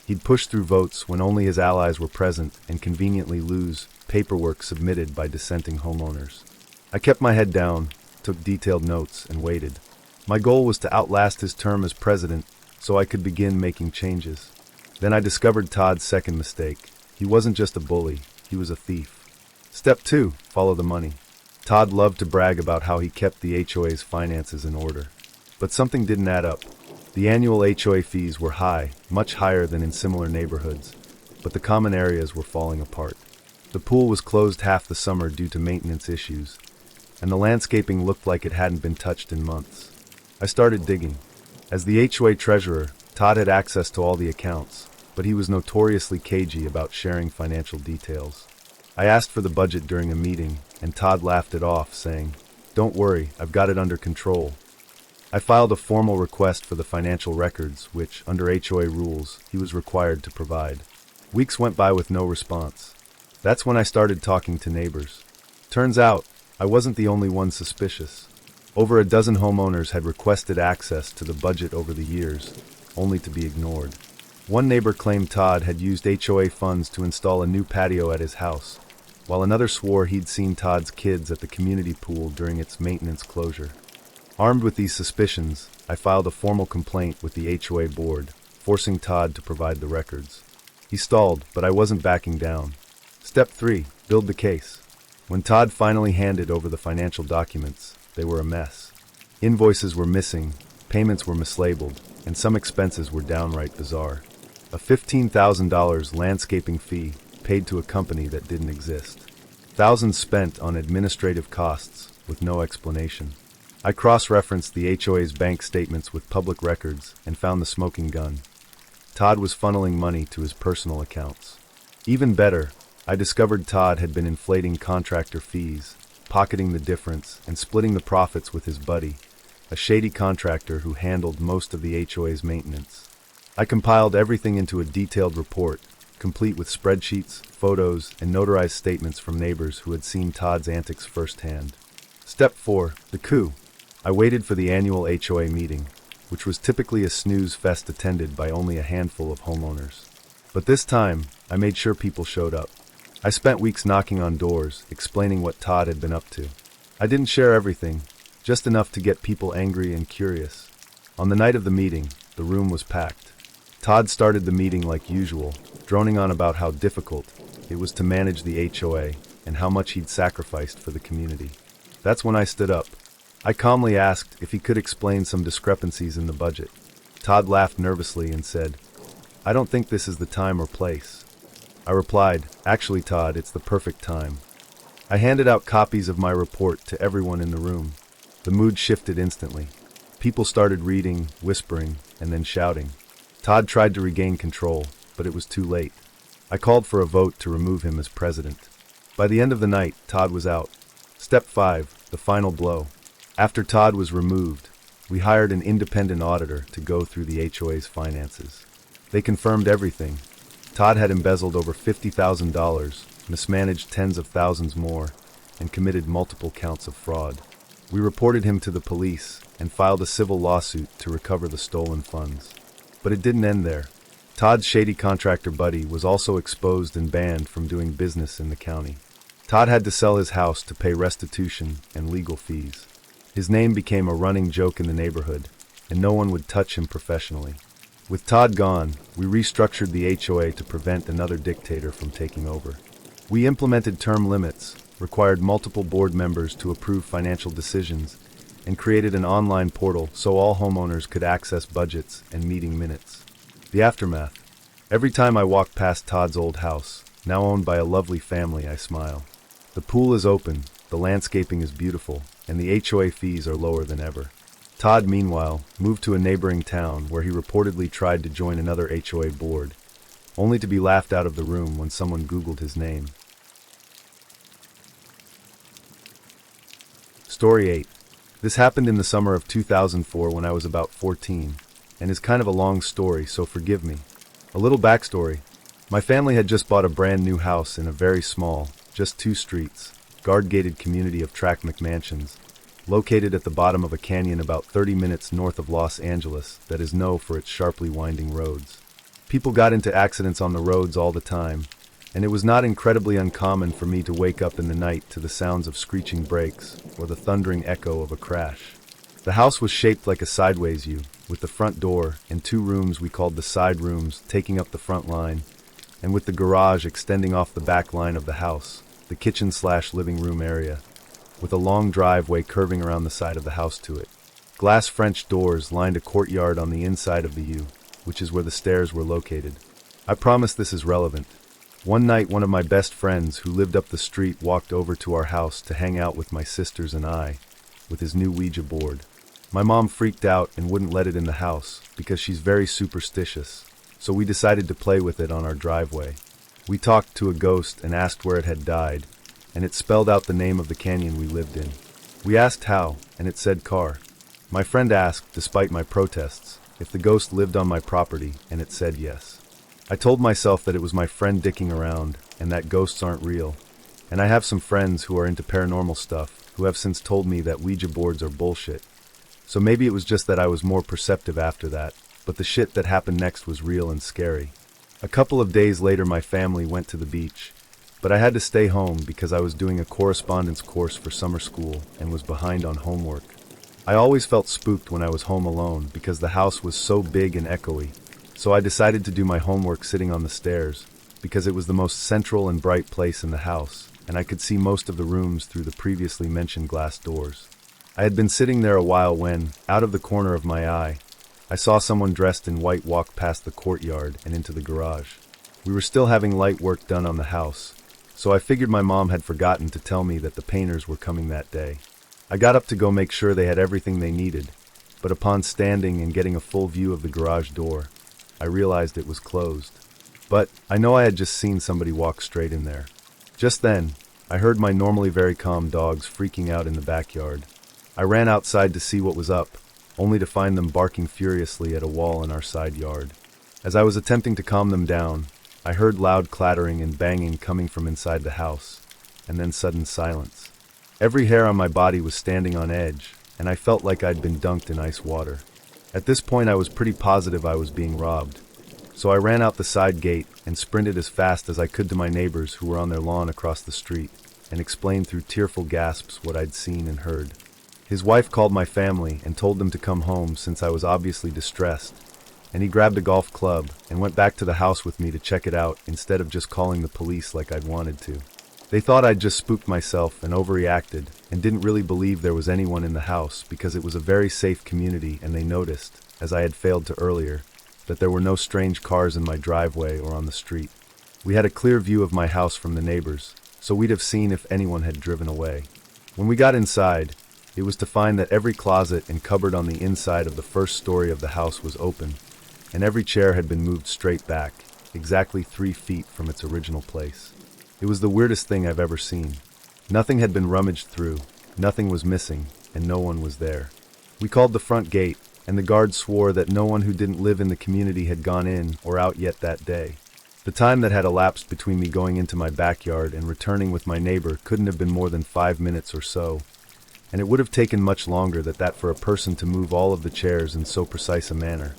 S1: He'd push through votes when only his allies were present and conveniently lose paperwork submitted by dissenting homeowners. I kept my head down, took detailed notes, and waited. My goal was to outlast his term as president so I could begin making changes. Then I discovered Todd's second mistake. He wasn't just a bully, he was a thief. Step 2. Follow the money. Todd loved to brag about how he kept the HOA's finances in order. But something didn't add up. The annual HOA fees were high, much higher than in similar neighborhoods, but the common areas were falling apart. The pool was closed half the summer due to maintenance issues, and the landscaping looked like it hadn't been touched in months. I started digging. As the HOA treasurer, Todd had access to all the accounts, but he was notoriously cagey about sharing financial details. I asked for the budget during a meeting, and Todd laughed it off, saying, "Don't worry, I've got it under control." I filed a formal request for the financial records, which, under HOA rules, he was required to provide. Weeks went by with no response. That's when I started talking to neighbors. Turns out, I wasn't the only one suspicious. Over a dozen homeowners had requested access to the budget over the years, only to be ignored. One neighbor claimed Todd had used HOA funds to install a new patio at his house, while another swore he'd seen Todd's kids at the community pool during its maintenance closure. Armed with these suspicions, I filed a formal complaint with the HOA board, forcing Todd to provide the records. He stalled, but I wasn't backing down. Step 3. Build the case. When Todd finally handed over the financial documents, they were a mess. Invoices were missing, payments were mislabeled, and some expenses were downright bizarre. A $15,000 landscaping fee paid to a company that didn't exist. Thousands spent on administrative costs, with no explanation. I cross-referenced the HOA's bank statements with public records and found the smoking gun. Todd was funneling money to his personal accounts. Even better, I discovered Todd had been inflating contractor fees, pocketing the difference, and splitting the profits with his buddy, a shady contractor who handled most of the HOA's maintenance. I compiled everything into a detailed report, complete with spreadsheets, photos, and notarized statements from neighbors who had seen Todd's antics firsthand. Step 4. The coup. I waited for the annual HOA meeting, which was typically a snooze fest attended by only a handful of homeowners. But this time, I made sure people showed up. I spent weeks knocking on doors, explaining what Todd had been up to. I didn't share everything, just enough to get people angry and curious. On the night of the meeting, the room was packed. Todd started the meeting like usual, droning on about how difficult it was to manage the HOA and how much he'd sacrificed for the community. That's when I stood up. I calmly asked if he could explain some discrepancies in the budget. Todd laughed nervously and said, "I don't think this is the time or place." I replied, "Actually, Todd, it's the perfect time." I handed out copies of my report to everyone in the room. The mood shifted instantly. People started reading, whispering, and then shouting. Todd tried to regain control, but it was too late. I called for a vote to remove him as president. By the end of the night, Todd was out. Step 5, the final blow. After Todd was removed, we hired an independent auditor to go through the HOA's finances. They confirmed everything. Todd had embezzled over $50,000, mismanaged tens of thousands more, and committed multiple counts of fraud. We reported him to the police and filed a civil lawsuit to recover the stolen funds. But it didn't end there. Todd's shady contractor buddy was also exposed and banned from doing business in the county. Todd had to sell his house to pay restitution and legal fees. His name became a running joke in the neighborhood, and no one would touch him professionally. With Todd gone, we restructured the HOA to prevent another dictator from taking over. We implemented term limits, required multiple board members to approve financial decisions, and created an online portal so all homeowners could access budgets and meeting minutes. The aftermath. Every time I walk past Todd's old house, now owned by a lovely family, I smile. The pool is open, the landscaping is beautiful, and the HOA fees are lower than ever. Todd, meanwhile, moved to a neighboring town where he reportedly tried to join another HOA board, only to be laughed out of the room when someone Googled his name. Story 8. This happened in the summer of 2004 when I was about 14, and is kind of a long story, so forgive me. A little backstory. My family had just bought a brand new house in a very small, just 2 streets, guard-gated community of tract McMansions, located at the bottom of a canyon about 30 minutes north of Los Angeles that is known for its sharply winding roads. People got into accidents on the roads all the time, and it was not incredibly uncommon for me to wake up in the night to the sounds of screeching brakes or the thundering echo of a crash. The house was shaped like a sideways U, with the front door and 2 rooms we called the side rooms taking up the front line, and with the garage extending off the back line of the house, the kitchen/living room area, with a long driveway curving around the side of the house to it. Glass French doors lined a courtyard on the inside of the U, which is where the stairs were located. I promise this is relevant. One night, one of my best friends who lived up the street walked over to our house to hang out with my sisters and I, with his new Ouija board. My mom freaked out and wouldn't let it in the house, because she's very superstitious, so we decided to play with it on our driveway. We talked to a ghost and asked where it had died, and it spelled out the name of the canyon we lived in. We asked how, and it said Car. My friend asked, despite my protests, if the ghost lived on my property, and it said yes. I told myself that it was my friend dicking around, and that ghosts aren't real, and I have some friends who are into paranormal stuff who have since told me that Ouija boards are bullshit. So maybe it was just that I was more perceptive after that, but the shit that happened next was real and scary. A couple of days later, my family went to the beach, but I had to stay home because I was doing a correspondence course for summer school and was behind on homework. I always felt spooked when I was home alone because the house was so big and echoey, so I decided to do my homework sitting on the stairs because it was the most central and bright place in the house, and I could see most of the rooms through the previously mentioned glass doors. I had been sitting there a while when, out of the corner of my eye, I saw someone dressed in white walk past the courtyard and into the garage. We were still having light work done on the house, so I figured my mom had forgotten to tell me that the painters were coming that day. I got up to go make sure they had everything they needed, but upon standing and getting a full view of the garage door, I realized it was closed. But I know I had just seen somebody walk straight in there. Just then, I heard my normally very calm dogs freaking out in the backyard. I ran outside to see what was up, only to find them barking furiously at a wall in our side yard. As I was attempting to calm them down, I heard loud clattering and banging coming from inside the house, and then sudden silence. Every hair on my body was standing on edge, and I felt like I'd been dunked in ice water. At this point I was pretty positive I was being robbed, so I ran out the side gate and sprinted as fast as I could to my neighbors who were on their lawn across the street, and explained through tearful gasps what I'd seen and heard. His wife called my family and told them to come home since I was obviously distressed, and he grabbed a golf club and went back to the house with me to check it out instead of just calling the police like I'd wanted to. They thought I'd just spooked myself and overreacted and didn't really believe there was anyone in the house because it was a very safe community, and they noticed, as I had failed to earlier, that there were no strange cars in my driveway or on the street. We had a clear view of my house from the neighbors, so we'd have seen if anyone had driven away. When we got inside, it was to find that every closet and cupboard on the inside of the first story of the house was open, and every chair had been moved straight back, exactly 3 feet from its original place. It was the weirdest thing I've ever seen. Nothing had been rummaged through, nothing was missing, and no one was there. We called the front gate, and the guard swore that no one who didn't live in the community had gone in or out yet that day. The time that had elapsed between me going into my backyard and returning with my neighbor couldn't have been more than 5 minutes or so, and it would have taken much longer than that for a person to move all of the chairs in so precise a manner.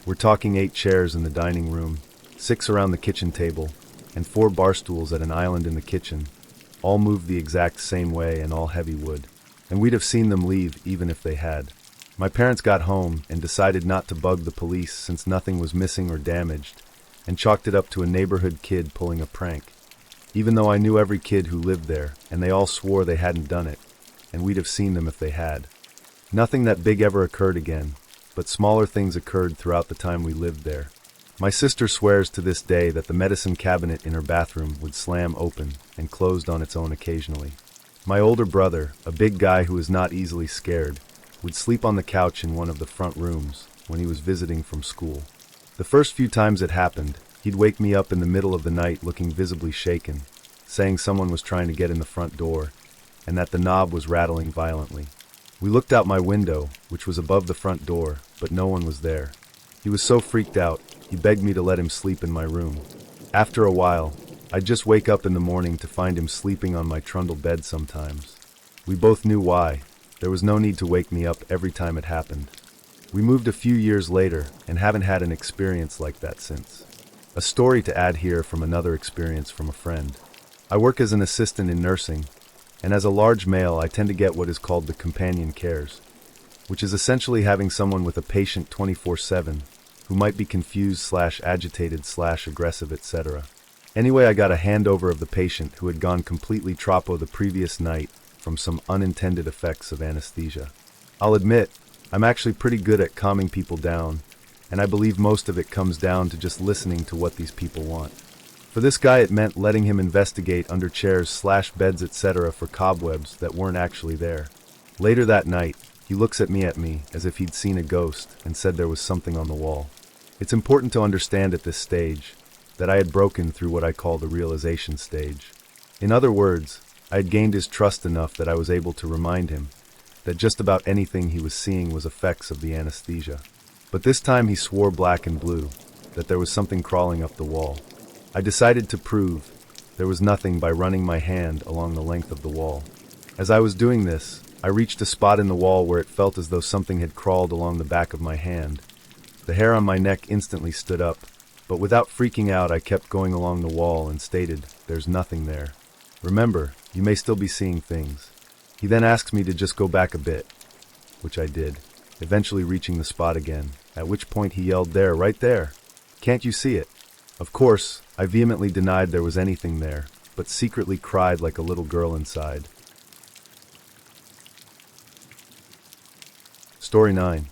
S1: We're talking 8 chairs in the dining room, 6 around the kitchen table, and 4 bar stools at an island in the kitchen, all moved the exact same way and all heavy wood. And we'd have seen them leave even if they had. My parents got home and decided not to bug the police since nothing was missing or damaged, and chalked it up to a neighborhood kid pulling a prank, even though I knew every kid who lived there, and they all swore they hadn't done it, and we'd have seen them if they had. Nothing that big ever occurred again, but smaller things occurred throughout the time we lived there. My sister swears to this day that the medicine cabinet in her bathroom would slam open and closed on its own occasionally. My older brother, a big guy who is not easily scared, would sleep on the couch in one of the front rooms when he was visiting from school. The first few times it happened, he'd wake me up in the middle of the night looking visibly shaken, saying someone was trying to get in the front door, and that the knob was rattling violently. We looked out my window, which was above the front door, but no one was there. He was so freaked out, he begged me to let him sleep in my room. After a while, I'd just wake up in the morning to find him sleeping on my trundle bed sometimes. We both knew why. There was no need to wake me up every time it happened. We moved a few years later and haven't had an experience like that since. A story to add here from another experience from a friend. I work as an assistant in nursing, and as a large male I tend to get what is called the companion cares, which is essentially having someone with a patient 24/7 who might be confused/agitated/aggressive, etc. Anyway, I got a handover of the patient who had gone completely troppo the previous night from some unintended effects of anesthesia. I'll admit, I'm actually pretty good at calming people down, and I believe most of it comes down to just listening to what these people want. For this guy it meant letting him investigate under chairs/beds, etc. for cobwebs that weren't actually there. Later that night, he looks at me as if he'd seen a ghost and said there was something on the wall. It's important to understand at this stage that I had broken through what I call the realization stage. In other words, I had gained his trust enough that I was able to remind him that just about anything he was seeing was effects of the anesthesia. But this time he swore black and blue that there was something crawling up the wall. I decided to prove there was nothing by running my hand along the length of the wall. As I was doing this, I reached a spot in the wall where it felt as though something had crawled along the back of my hand. The hair on my neck instantly stood up, but without freaking out I kept going along the wall and stated, "There's nothing there. Remember, you may still be seeing things." He then asked me to just go back a bit, which I did, eventually reaching the spot again, at which point he yelled, "There, right there. Can't you see it?" Of course, I vehemently denied there was anything there, but secretly cried like a little girl inside. Story 9.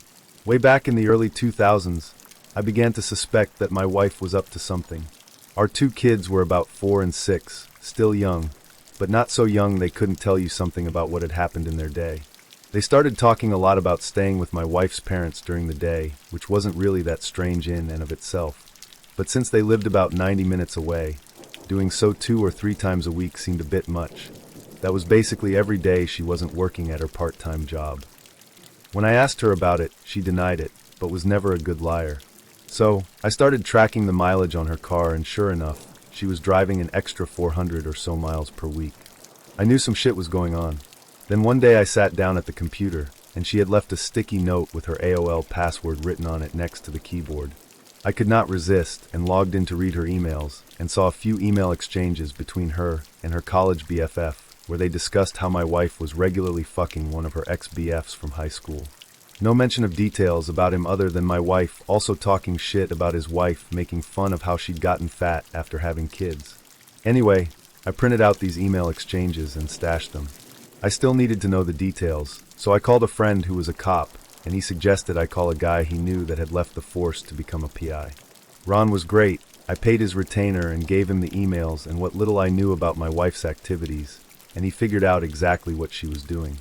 S1: Way back in the early 2000s, I began to suspect that my wife was up to something. Our 2 kids were about 4 and 6, still young, but not so young they couldn't tell you something about what had happened in their day. They started talking a lot about staying with my wife's parents during the day, which wasn't really that strange in and of itself. But since they lived about 90 minutes away, doing so 2 or 3 times a week seemed a bit much. That was basically every day she wasn't working at her part-time job. When I asked her about it, she denied it, but was never a good liar. So, I started tracking the mileage on her car, and sure enough, she was driving an extra 400 or so miles per week. I knew some shit was going on. Then one day I sat down at the computer, and she had left a sticky note with her AOL password written on it next to the keyboard. I could not resist and logged in to read her emails, and saw a few email exchanges between her and her college BFF, where they discussed how my wife was regularly fucking one of her ex-BFs from high school. No mention of details about him other than my wife also talking shit about his wife making fun of how she'd gotten fat after having kids. Anyway, I printed out these email exchanges and stashed them. I still needed to know the details, so I called a friend who was a cop, and he suggested I call a guy he knew that had left the force to become a PI. Ron was great. I paid his retainer and gave him the emails and what little I knew about my wife's activities, and he figured out exactly what she was doing.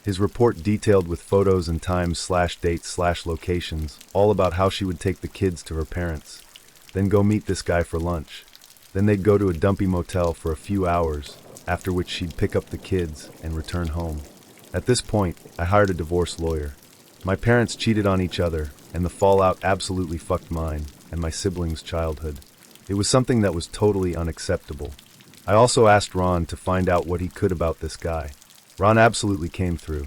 S1: His report detailed with photos and times/dates/locations, all about how she would take the kids to her parents, then go meet this guy for lunch. Then they'd go to a dumpy motel for a few hours, after which she'd pick up the kids and return home. At this point, I hired a divorce lawyer. My parents cheated on each other, and the fallout absolutely fucked mine and my siblings' childhood. It was something that was totally unacceptable. I also asked Ron to find out what he could about this guy. Ron absolutely came through.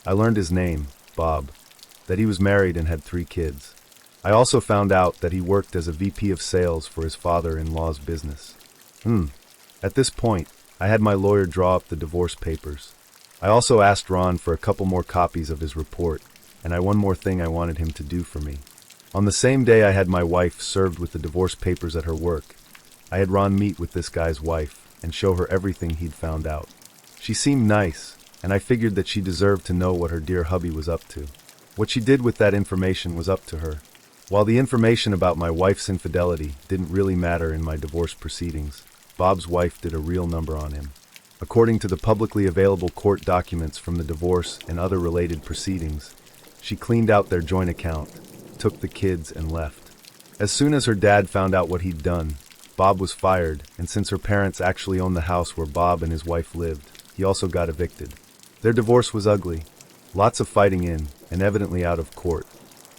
S1: I learned his name, Bob, that he was married and had 3 kids. I also found out that he worked as a VP of sales for his father-in-law's business. At this point, I had my lawyer draw up the divorce papers. I also asked Ron for a couple more copies of his report, and one more thing I wanted him to do for me. On the same day I had my wife served with the divorce papers at her work, I had Ron meet with this guy's wife and show her everything he'd found out. She seemed nice, and I figured that she deserved to know what her dear hubby was up to. What she did with that information was up to her. While the information about my wife's infidelity didn't really matter in my divorce proceedings, Bob's wife did a real number on him. According to the publicly available court documents from the divorce and other related proceedings, she cleaned out their joint account, took the kids, and left. As soon as her dad found out what he'd done, Bob was fired, and since her parents actually owned the house where Bob and his wife lived, he also got evicted. Their divorce was ugly. Lots of fighting in, and evidently out of court.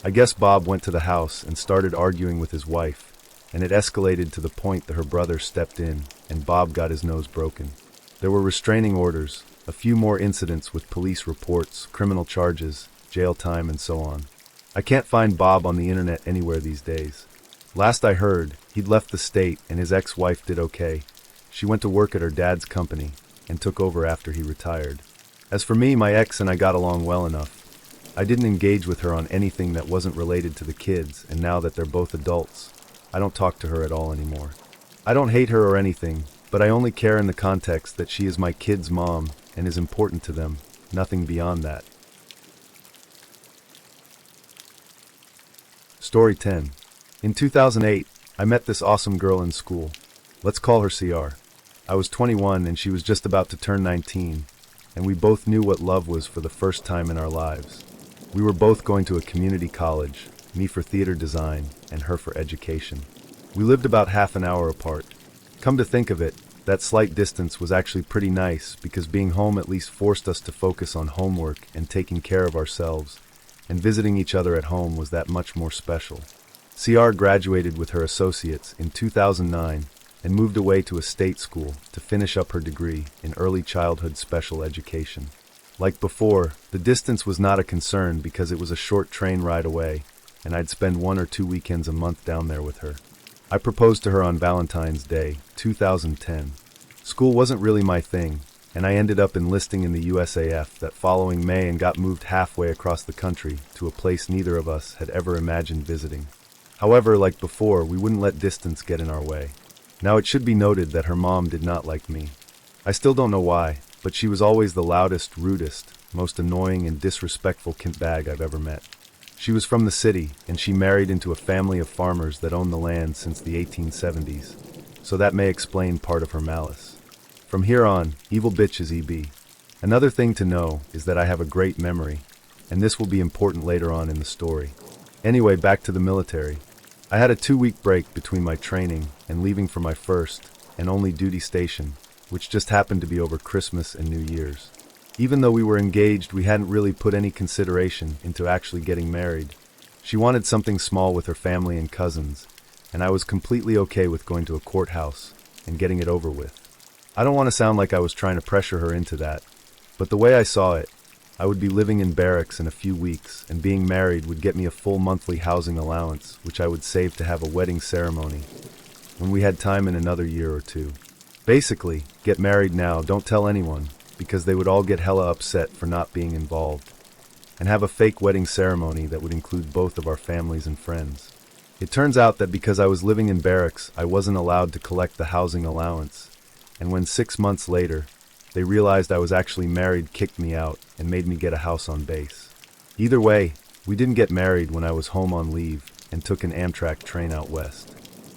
S1: I guess Bob went to the house and started arguing with his wife, and it escalated to the point that her brother stepped in, and Bob got his nose broken. There were restraining orders, a few more incidents with police reports, criminal charges, jail time, and so on. I can't find Bob on the internet anywhere these days. Last I heard, he'd left the state and his ex-wife did okay. She went to work at her dad's company and took over after he retired. As for me, my ex and I got along well enough. I didn't engage with her on anything that wasn't related to the kids, and now that they're both adults, I don't talk to her at all anymore. I don't hate her or anything, but I only care in the context that she is my kids' mom and is important to them, nothing beyond that. Story 10. In 2008, I met this awesome girl in school. Let's call her CR. I was 21 and she was just about to turn 19, and we both knew what love was for the first time in our lives. We were both going to a community college, me for theater design and her for education. We lived about half an hour apart. Come to think of it, that slight distance was actually pretty nice because being home at least forced us to focus on homework and taking care of ourselves, and visiting each other at home was that much more special. CR graduated with her associates in 2009 and moved away to a state school to finish up her degree in early childhood special education. Like before, the distance was not a concern because it was a short train ride away, and I'd spend 1 or 2 weekends a month down there with her. I proposed to her on Valentine's Day, 2010. School wasn't really my thing, and I ended up enlisting in the USAF that following May and got moved halfway across the country to a place neither of us had ever imagined visiting. However, like before, we wouldn't let distance get in our way. Now it should be noted that her mom did not like me. I still don't know why, but she was always the loudest, rudest, most annoying and disrespectful kintbag I've ever met. She was from the city, and she married into a family of farmers that owned the land since the 1870s, so that may explain part of her malice. From here on, evil bitch is EB. Another thing to know is that I have a great memory, and this will be important later on in the story. Anyway, back to the military. I had a 2-week break between my training and leaving for my first and only duty station, which just happened to be over Christmas and New Year's. Even though we were engaged, we hadn't really put any consideration into actually getting married. She wanted something small with her family and cousins, and I was completely okay with going to a courthouse and getting it over with. I don't want to sound like I was trying to pressure her into that, but the way I saw it, I would be living in barracks in a few weeks, and being married would get me a full monthly housing allowance, which I would save to have a wedding ceremony when we had time in another year or two. Basically, get married now, don't tell anyone, because they would all get hella upset for not being involved, and have a fake wedding ceremony that would include both of our families and friends. It turns out that because I was living in barracks, I wasn't allowed to collect the housing allowance, and when 6 months later, they realized I was actually married, kicked me out, and made me get a house on base. Either way, we didn't get married when I was home on leave and took an Amtrak train out west.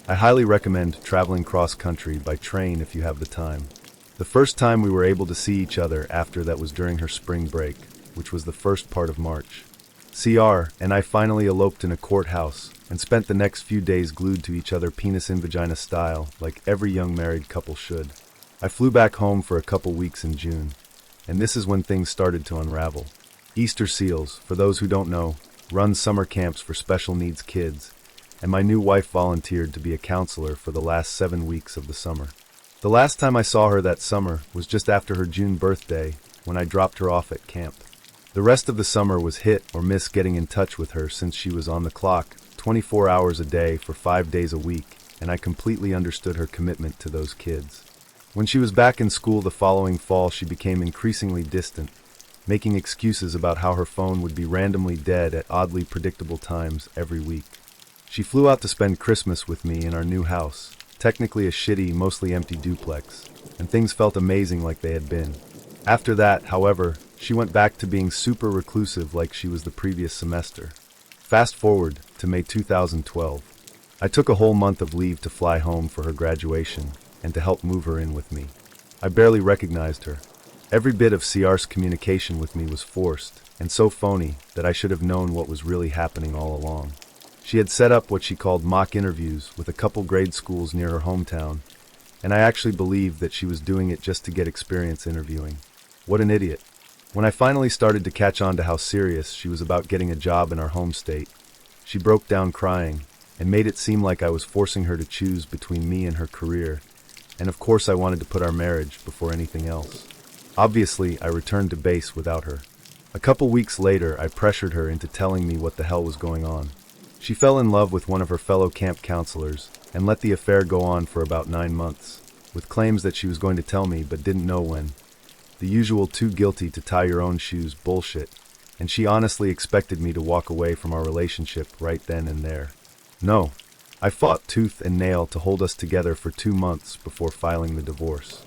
S1: I highly recommend traveling cross-country by train if you have the time. The first time we were able to see each other after that was during her spring break, which was the first part of March. CR and I finally eloped in a courthouse and spent the next few days glued to each other penis in vagina style, like every young married couple should. I flew back home for a couple weeks in June, and this is when things started to unravel. Easter Seals, for those who don't know, runs summer camps for special needs kids, and my new wife volunteered to be a counselor for the last 7 weeks of the summer. The last time I saw her that summer was just after her June birthday, when I dropped her off at camp. The rest of the summer was hit or miss getting in touch with her since she was on the clock 24 hours a day for 5 days a week, and I completely understood her commitment to those kids. When she was back in school the following fall, she became increasingly distant, making excuses about how her phone would be randomly dead at oddly predictable times every week. She flew out to spend Christmas with me in our new house, technically a shitty, mostly empty duplex, and things felt amazing like they had been. After that, however, she went back to being super reclusive like she was the previous semester. Fast forward to May 2012. I took a whole month of leave to fly home for her graduation and to help move her in with me. I barely recognized her. Every bit of CR's communication with me was forced and so phony that I should have known what was really happening all along. She had set up what she called mock interviews with a couple grade schools near her hometown, and I actually believed that she was doing it just to get experience interviewing. What an idiot. When I finally started to catch on to how serious she was about getting a job in our home state, she broke down crying and made it seem like I was forcing her to choose between me and her career, and of course I wanted to put our marriage before anything else. Obviously, I returned to base without her. A couple weeks later, I pressured her into telling me what the hell was going on. She fell in love with one of her fellow camp counselors and let the affair go on for about 9 months, with claims that she was going to tell me but didn't know when. The usual too guilty to tie your own shoes bullshit, and she honestly expected me to walk away from our relationship right then and there. No, I fought tooth and nail to hold us together for 2 months before filing the divorce.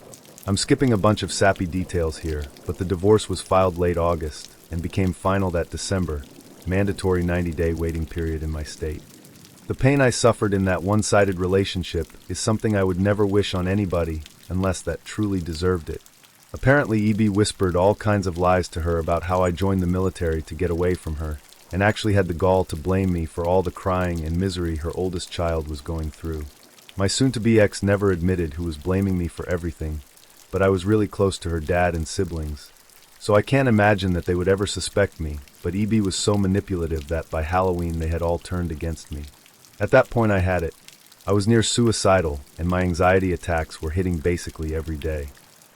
S1: I'm skipping a bunch of sappy details here, but the divorce was filed late August and became final that December, mandatory 90-day waiting period in my state. The pain I suffered in that one-sided relationship is something I would never wish on anybody unless that truly deserved it. Apparently, EB whispered all kinds of lies to her about how I joined the military to get away from her, and actually had the gall to blame me for all the crying and misery her oldest child was going through. My soon-to-be ex never admitted who was blaming me for everything, but I was really close to her dad and siblings, so I can't imagine that they would ever suspect me, but EB was so manipulative that by Halloween they had all turned against me. At that point I had it. I was near suicidal, and my anxiety attacks were hitting basically every day.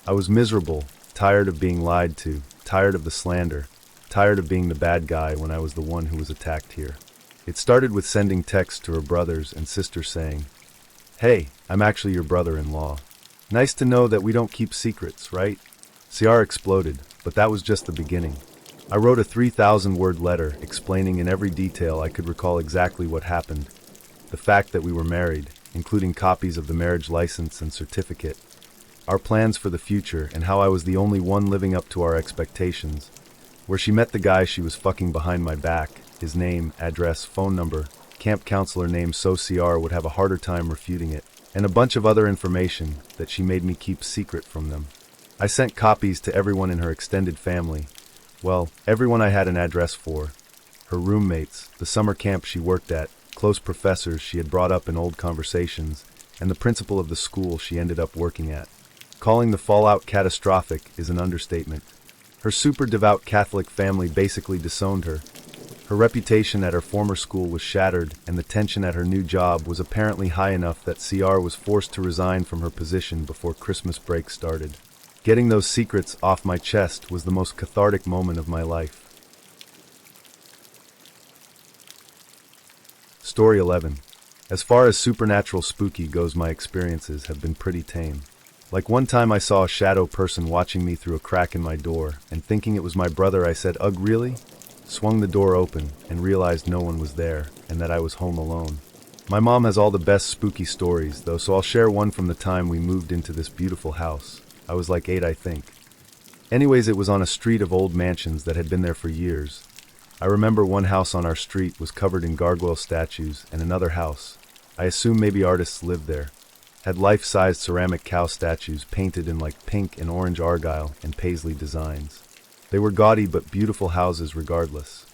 S1: I was miserable, tired of being lied to, tired of the slander, tired of being the bad guy when I was the one who was attacked here. It started with sending texts to her brothers and sister saying, "Hey, I'm actually your brother-in-law. Nice to know that we don't keep secrets, right?" CR exploded, but that was just the beginning. I wrote a 3,000-word letter explaining in every detail I could recall exactly what happened, the fact that we were married, including copies of the marriage license and certificate, our plans for the future, and how I was the only one living up to our expectations, where she met the guy she was fucking behind my back, his name, address, phone number, camp counselor name, so CR would have a harder time refuting it. and a bunch of other information that she made me keep secret from them. I sent copies to everyone in her extended family. Well, everyone I had an address for. Her roommates, the summer camp she worked at, close professors she had brought up in old conversations, and the principal of the school she ended up working at. Calling the fallout catastrophic is an understatement. Her super devout Catholic family basically disowned her. Her reputation at her former school was shattered, and the tension at her new job was apparently high enough that CR was forced to resign from her position before Christmas break started. Getting those secrets off my chest was the most cathartic moment of my life. Story 11. As far as supernatural spooky goes, my experiences have been pretty tame. Like one time I saw a shadow person watching me through a crack in my door, and thinking it was my brother I said, "Ugh, really?" Swung the door open, and realized no one was there, and that I was home alone. My mom has all the best spooky stories, though, so I'll share one from the time we moved into this beautiful house. I was like 8, I think. Anyways, it was on a street of old mansions that had been there for years. I remember one house on our street was covered in gargoyle statues, and another house, I assume maybe artists lived there, had life-sized ceramic cow statues painted in like pink and orange argyle and paisley designs. They were gaudy but beautiful houses regardless.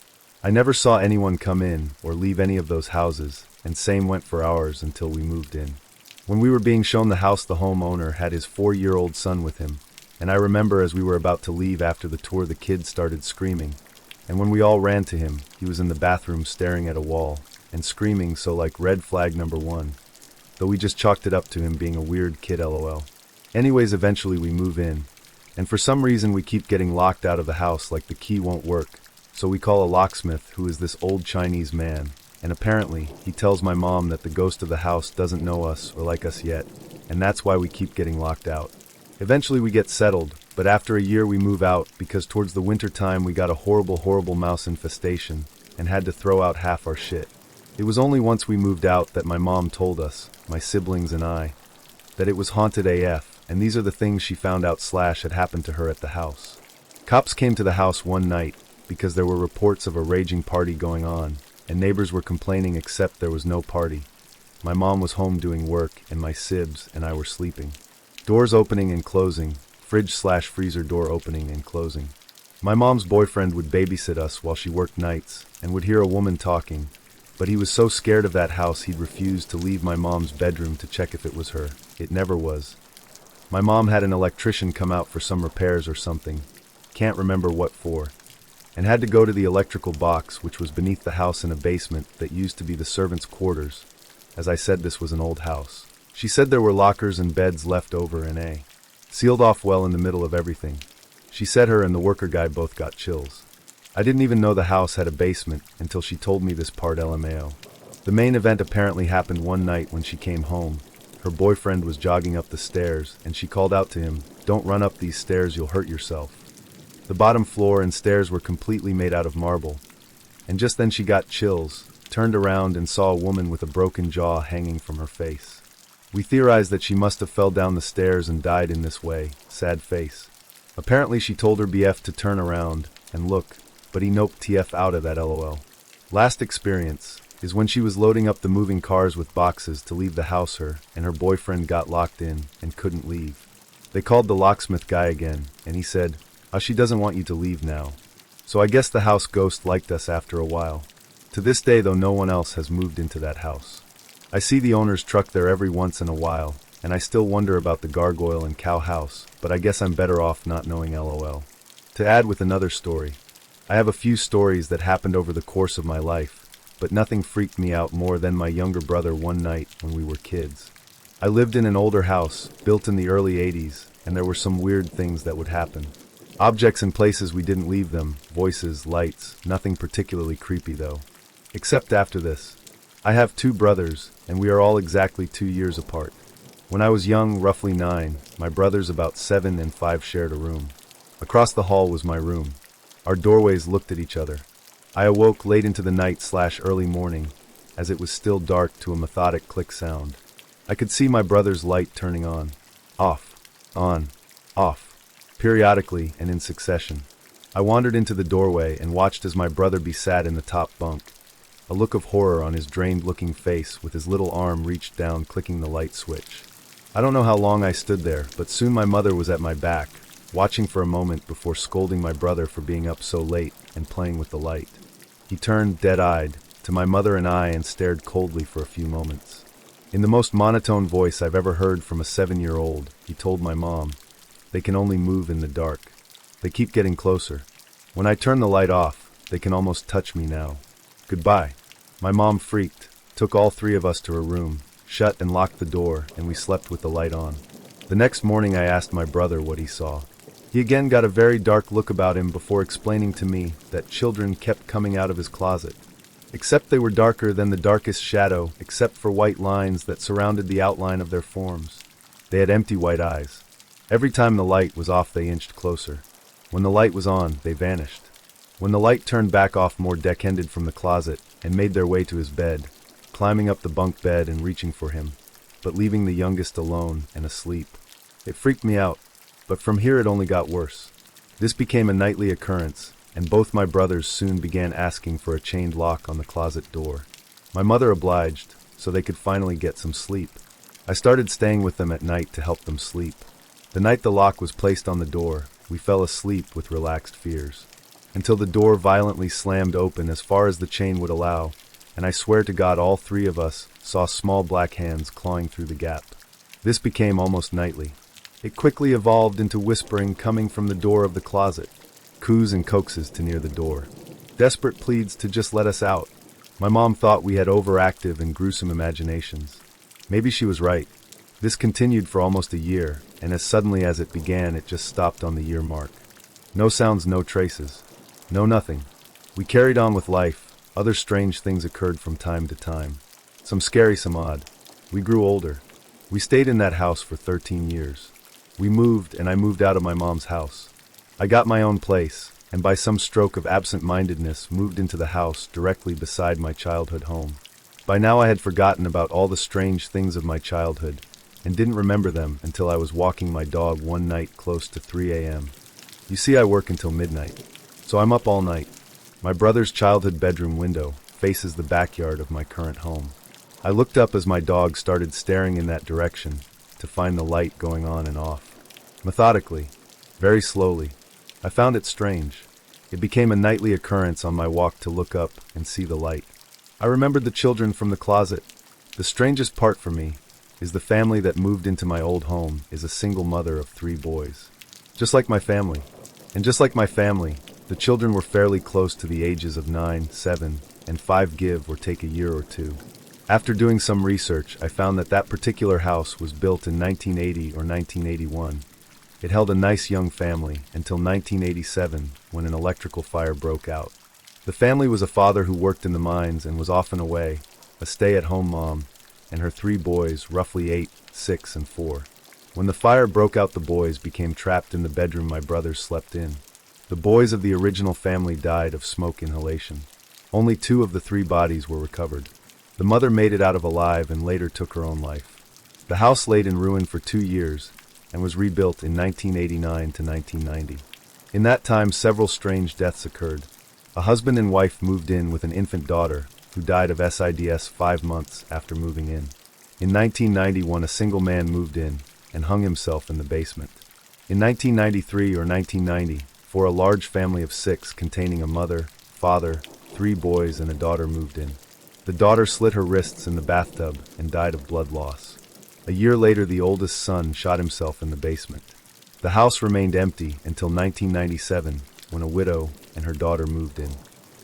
S1: I never saw anyone come in or leave any of those houses, and same went for ours until we moved in. When we were being shown the house, the homeowner had his 4-year-old son with him, and I remember as we were about to leave after the tour, the kids started screaming, and when we all ran to him, he was in the bathroom staring at a wall and screaming, so like red flag number 1, though we just chalked it up to him being a weird kid, lol. Anyways, eventually we move in, and for some reason we keep getting locked out of the house, like the key won't work, so we call a locksmith, who is this old Chinese man, and apparently he tells my mom that the ghost of the house doesn't know us or like us yet, and that's why we keep getting locked out. Eventually we get settled, but after a year we move out because towards the winter time we got a horrible mouse infestation and had to throw out half our shit. It was only once we moved out that my mom told us, my siblings and I, that it was haunted AF, and these are the things she found out / had happened to her at the house. Cops came to the house one night because there were reports of a raging party going on, and neighbors were complaining except there was no party. My mom was home doing work, and my sibs and I were sleeping. Doors opening and closing, fridge/freezer door opening and closing. My mom's boyfriend would babysit us while she worked nights, and would hear a woman talking, but he was so scared of that house he'd refuse to leave my mom's bedroom to check if it was her. It never was. My mom had an electrician come out for some repairs or something, can't remember what for, and had to go to the electrical box, which was beneath the house in a basement that used to be the servants' quarters. As I said, this was an old house. She said there were lockers and beds left over and sealed off well in the middle of everything. She said her and the worker guy both got chills. I didn't even know the house had a basement until she told me this part, LMAO. The main event apparently happened one night when she came home. Her boyfriend was jogging up the stairs, and she called out to him, "Don't run up these stairs, you'll hurt yourself." The bottom floor and stairs were completely made out of marble. And just then she got chills, turned around and saw a woman with a broken jaw hanging from her face. We theorized that she must have fell down the stairs and died in this way, sad face. Apparently she told her BF to turn around and look, but he noped TF out of that, lol. Last experience is when she was loading up the moving cars with boxes to leave the house, and her boyfriend got locked in and couldn't leave. They called the locksmith guy again, and he said, she doesn't want you to leave now." So I guess the house ghost liked us after a while. To this day, though, no one else has moved into that house. I see the owner's truck there every once in a while, and I still wonder about the gargoyle and cow house, but I guess I'm better off not knowing, lol. To add with another story, I have a few stories that happened over the course of my life, but nothing freaked me out more than my younger brother one night when we were kids. I lived in an older house, built in the early 80s, and there were some weird things that would happen. Objects and places we didn't leave them, voices, lights, nothing particularly creepy though. Except after this. I have 2 brothers, and we are all exactly 2 years apart. When I was young, roughly 9, my brothers about 7 and 5 shared a room. Across the hall was my room. Our doorways looked at each other. I awoke late into the night/early morning, as it was still dark, to a methodic click sound. I could see my brother's light turning on, off, on, off, periodically and in succession. I wandered into the doorway and watched as my brother sat in the top bunk. a look of horror on his drained-looking face with his little arm reached down clicking the light switch. I don't know how long I stood there, but soon my mother was at my back, watching for a moment before scolding my brother for being up so late and playing with the light. He turned, dead-eyed, to my mother and I and stared coldly for a few moments. In the most monotone voice I've ever heard from a 7-year-old, he told my mom, "They can only move in the dark. They keep getting closer. When I turn the light off, they can almost touch me now. Goodbye." My mom freaked, took all 3 of us to her room, shut and locked the door, and we slept with the light on. The next morning I asked my brother what he saw. He again got a very dark look about him before explaining to me that children kept coming out of his closet. Except they were darker than the darkest shadow, except for white lines that surrounded the outline of their forms. They had empty white eyes. Every time the light was off they inched closer. When the light was on, they vanished. When the light turned back off, more deck-ended from the closet and made their way to his bed, climbing up the bunk bed and reaching for him, but leaving the youngest alone and asleep. It freaked me out, but from here it only got worse. This became a nightly occurrence, and both my brothers soon began asking for a chained lock on the closet door. My mother obliged, so they could finally get some sleep. I started staying with them at night to help them sleep. The night the lock was placed on the door, we fell asleep with relaxed fears, until the door violently slammed open as far as the chain would allow, and I swear to God all 3 of us saw small black hands clawing through the gap. This became almost nightly. It quickly evolved into whispering coming from the door of the closet, coos and coaxes to near the door, desperate pleads to just let us out. My mom thought we had overactive and gruesome imaginations. Maybe she was right. This continued for almost a year, and as suddenly as it began, it just stopped on the year mark. No sounds, no traces. No nothing. We carried on with life. Other strange things occurred from time to time. Some scary, some odd. We grew older. We stayed in that house for 13 years. We moved, and I moved out of my mom's house. I got my own place, and by some stroke of absent-mindedness moved into the house directly beside my childhood home. By now I had forgotten about all the strange things of my childhood, and didn't remember them until I was walking my dog one night close to 3 a.m. You see, I work until midnight, so I'm up all night. My brother's childhood bedroom window faces the backyard of my current home. I looked up as my dog started staring in that direction to find the light going on and off. Methodically, very slowly, I found it strange. It became a nightly occurrence on my walk to look up and see the light. I remembered the children from the closet. The strangest part for me is the family that moved into my old home is a single mother of 3 boys. Just like my family. And just like my family, the children were fairly close to the ages of 9, 7, and 5, give or take a year or 2. After doing some research, I found that that particular house was built in 1980 or 1981. It held a nice young family until 1987, when an electrical fire broke out. The family was a father who worked in the mines and was often away, a stay-at-home mom, and her 3 boys, roughly 8, 6, and 4. When the fire broke out, the boys became trapped in the bedroom my brothers slept in. The boys of the original family died of smoke inhalation. Only 2 of the 3 bodies were recovered. The mother made it out of alive and later took her own life. The house laid in ruin for 2 years and was rebuilt in 1989 to 1990. In that time, several strange deaths occurred. A husband and wife moved in with an infant daughter who died of SIDS 5 months after moving in. In 1991, a single man moved in and hung himself in the basement. In 1993 or 1990, for a large family of 6 containing a mother, father, 3 boys, and a daughter moved in. The daughter slit her wrists in the bathtub and died of blood loss. A year later, the oldest son shot himself in the basement. The house remained empty until 1997, when a widow and her daughter moved in.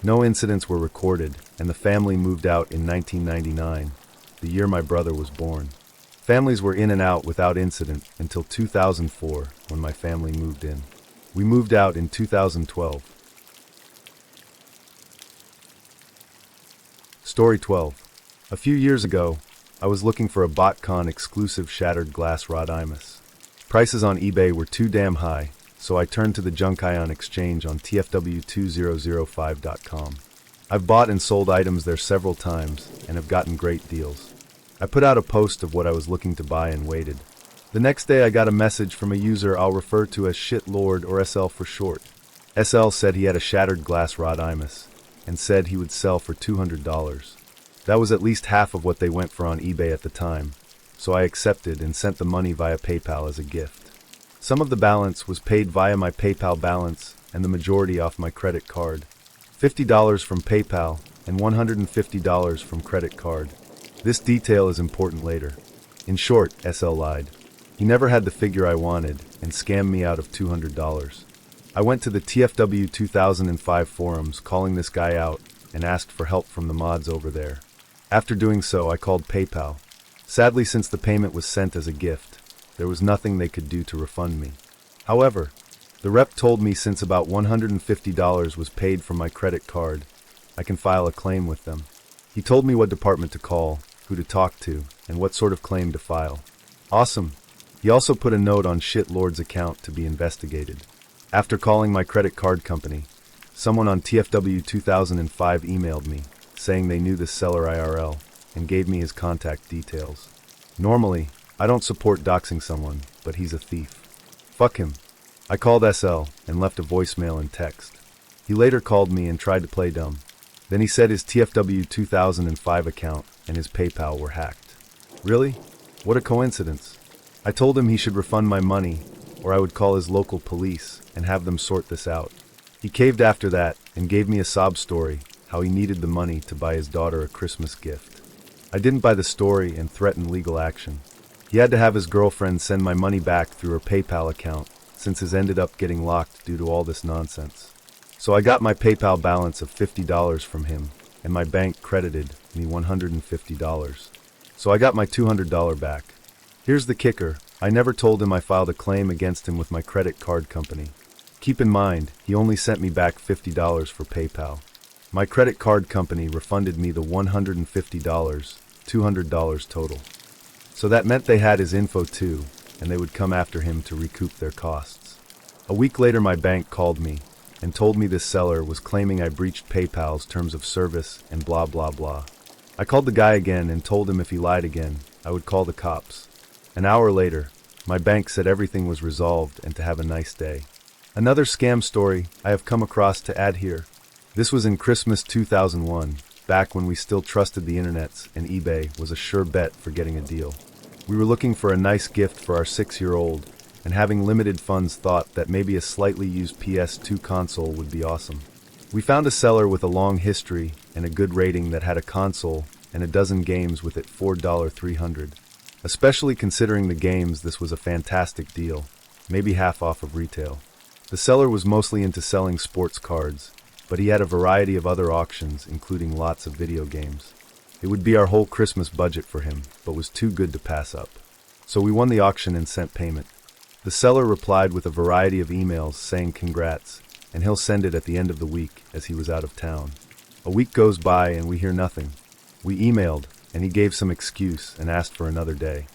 S1: No incidents were recorded, and the family moved out in 1999, the year my brother was born. Families were in and out without incident until 2004, when my family moved in. We moved out in 2012. Story 12. A few years ago, I was looking for a BotCon exclusive shattered glass rod IMUS. Prices on eBay were too damn high, so I turned to the junk ion exchange on TFW2005.com. I've bought and sold items there several times and have gotten great deals. I put out a post of what I was looking to buy and waited. The next day I got a message from a user I'll refer to as Shitlord or SL for short. SL said he had a shattered glass rod IMUS. and said he would sell for $200. That was at least half of what they went for on eBay at the time, so I accepted and sent the money via PayPal as a gift. Some of the balance was paid via my PayPal balance and the majority off my credit card. $50 from PayPal and $150 from credit card. This detail is important later. In short, SL lied. He never had the figure I wanted and scammed me out of $200. I went to the TFW 2005 forums calling this guy out and asked for help from the mods over there. After doing so, I called PayPal. Sadly, since the payment was sent as a gift, there was nothing they could do to refund me. However, the rep told me since about $150 was paid from my credit card, I can file a claim with them. He told me what department to call, who to talk to, and what sort of claim to file. Awesome. He also put a note on Shitlord's account to be investigated. After calling my credit card company, someone on TFW 2005 emailed me, saying they knew this seller IRL, and gave me his contact details. Normally, I don't support doxing someone, but he's a thief. Fuck him. I called SL and left a voicemail and text. He later called me and tried to play dumb. Then he said his TFW 2005 account and his PayPal were hacked. Really? What a coincidence. I told him he should refund my money, or I would call his local police and have them sort this out. He caved after that and gave me a sob story how he needed the money to buy his daughter a Christmas gift. I didn't buy the story and threatened legal action. He had to have his girlfriend send my money back through her PayPal account, since his ended up getting locked due to all this nonsense. So I got my PayPal balance of $50 from him, and my bank credited me $150. So I got my $200 back. Here's the kicker, I never told him I filed a claim against him with my credit card company. Keep in mind, he only sent me back $50 for PayPal. My credit card company refunded me the $150, $200 total. So that meant they had his info too, and they would come after him to recoup their costs. A week later my bank called me and told me this seller was claiming I breached PayPal's terms of service and blah blah blah. I called the guy again and told him if he lied again, I would call the cops. An hour later, my bank said everything was resolved and to have a nice day. Another scam story I have come across to add here. This was in Christmas 2001, back when we still trusted the internets and eBay was a sure bet for getting a deal. We were looking for a nice gift for our 6-year-old, and having limited funds thought that maybe a slightly used PS2 console would be awesome. We found a seller with a long history and a good rating that had a console and a dozen games with it $4,300. Especially considering the games, this was a fantastic deal, maybe half off of retail. The seller was mostly into selling sports cards, but he had a variety of other auctions, including lots of video games. It would be our whole Christmas budget for him, but was too good to pass up. So we won the auction and sent payment. The seller replied with a variety of emails saying congrats, and he'll send it at the end of the week as he was out of town. A week goes by and we hear nothing. We emailed, and he gave some excuse and asked for another day.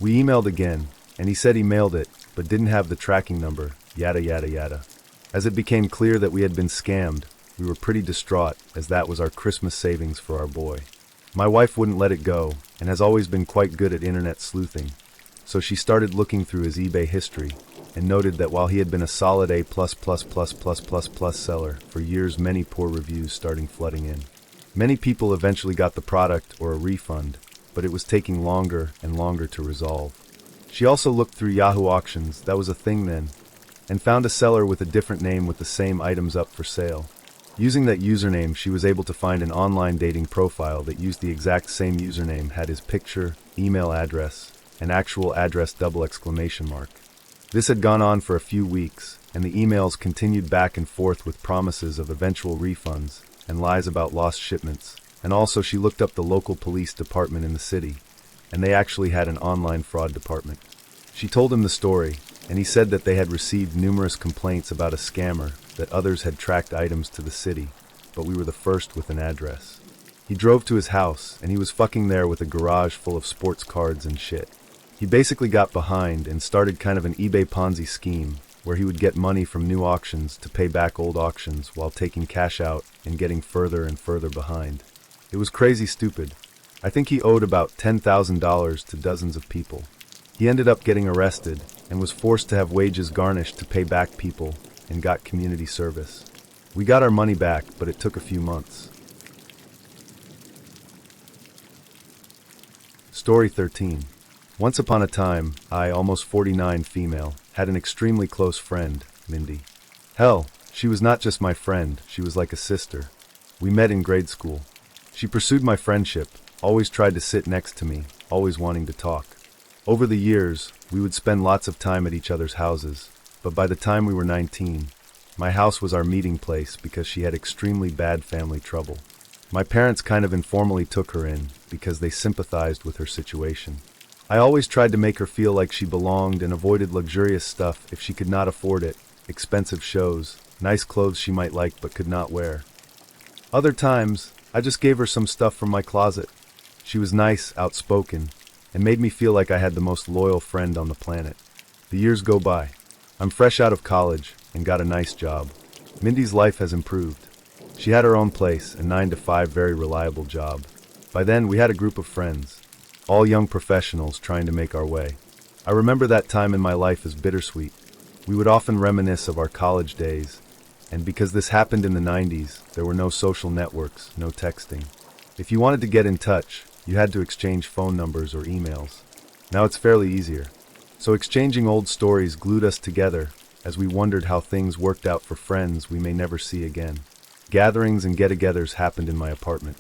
S1: We emailed again, and he said he mailed it, but didn't have the tracking number, yada yada yada. As it became clear that we had been scammed, we were pretty distraught, as that was our Christmas savings for our boy. My wife wouldn't let it go, and has always been quite good at internet sleuthing, so she started looking through his eBay history, and noted that while he had been a solid A++++++ seller for years, many poor reviews started flooding in. Many people eventually got the product or a refund, but it was taking longer and longer to resolve. She also looked through Yahoo Auctions, that was a thing then, and found a seller with a different name with the same items up for sale. Using that username, she was able to find an online dating profile that used the exact same username, had his picture, email address, and actual address $! This had gone on for a few weeks, and the emails continued back and forth with promises of eventual refunds and lies about lost shipments. And also she looked up the local police department in the city, and they actually had an online fraud department. She told him the story, and he said that they had received numerous complaints about a scammer, that others had tracked items to the city, but we were the first with an address. He drove to his house, and he was fucking there with a garage full of sports cards and shit. He basically got behind and started kind of an eBay Ponzi scheme, where he would get money from new auctions to pay back old auctions while taking cash out and getting further and further behind. It was crazy stupid. I think he owed about $10,000 to dozens of people. He ended up getting arrested and was forced to have wages garnished to pay back people and got community service. We got our money back, but it took a few months. Story 13. Once upon a time, I, almost 49 female, had an extremely close friend, Mindy. Hell, she was not just my friend, she was like a sister. We met in grade school. She pursued my friendship, always tried to sit next to me, always wanting to talk. Over the years, we would spend lots of time at each other's houses, but by the time we were 19, my house was our meeting place because she had extremely bad family trouble. My parents kind of informally took her in because they sympathized with her situation. I always tried to make her feel like she belonged and avoided luxurious stuff if she could not afford it, expensive shows, nice clothes she might like but could not wear. Other times, I just gave her some stuff from my closet. She was nice, outspoken, and made me feel like I had the most loyal friend on the planet. The years go by. I'm fresh out of college and got a nice job. Mindy's life has improved. She had her own place, a 9-to-5 very reliable job. By then, we had a group of friends, all young professionals trying to make our way. I remember that time in my life as bittersweet. We would often reminisce of our college days, and because this happened in the 90s, there were no social networks, no texting. If you wanted to get in touch, you had to exchange phone numbers or emails. Now it's fairly easier. So exchanging old stories glued us together as we wondered how things worked out for friends we may never see again. Gatherings and get-togethers happened in my apartment.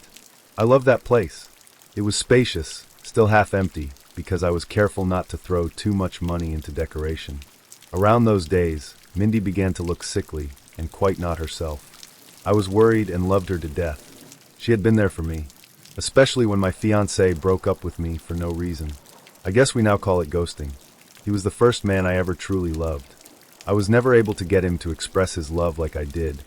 S1: I loved that place. It was spacious, still half empty, because I was careful not to throw too much money into decoration. Around those days, Mindy began to look sickly and quite not herself. I was worried and loved her to death. She had been there for me, especially when my fiancé broke up with me for no reason. I guess we now call it ghosting. He was the first man I ever truly loved. I was never able to get him to express his love like I did,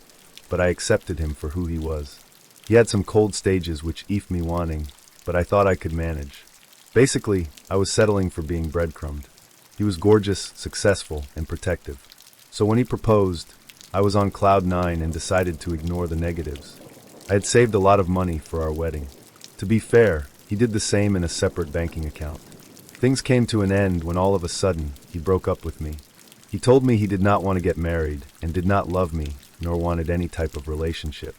S1: but I accepted him for who he was. He had some cold stages which left me wanting, but I thought I could manage. Basically, I was settling for being breadcrumbed. He was gorgeous, successful, and protective. So when he proposed, I was on cloud 9 and decided to ignore the negatives. I had saved a lot of money for our wedding. To be fair, he did the same in a separate banking account. Things came to an end when all of a sudden, he broke up with me. He told me he did not want to get married and did not love me, nor wanted any type of relationship.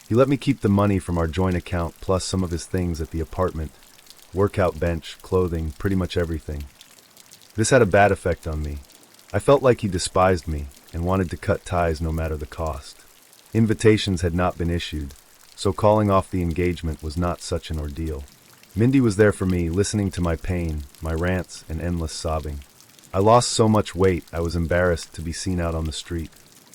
S1: He let me keep the money from our joint account plus some of his things at the apartment, workout bench, clothing, pretty much everything. This had a bad effect on me. I felt like he despised me and wanted to cut ties no matter the cost. Invitations had not been issued, so calling off the engagement was not such an ordeal. Mindy was there for me, listening to my pain, my rants, and endless sobbing. I lost so much weight I was embarrassed to be seen out on the street.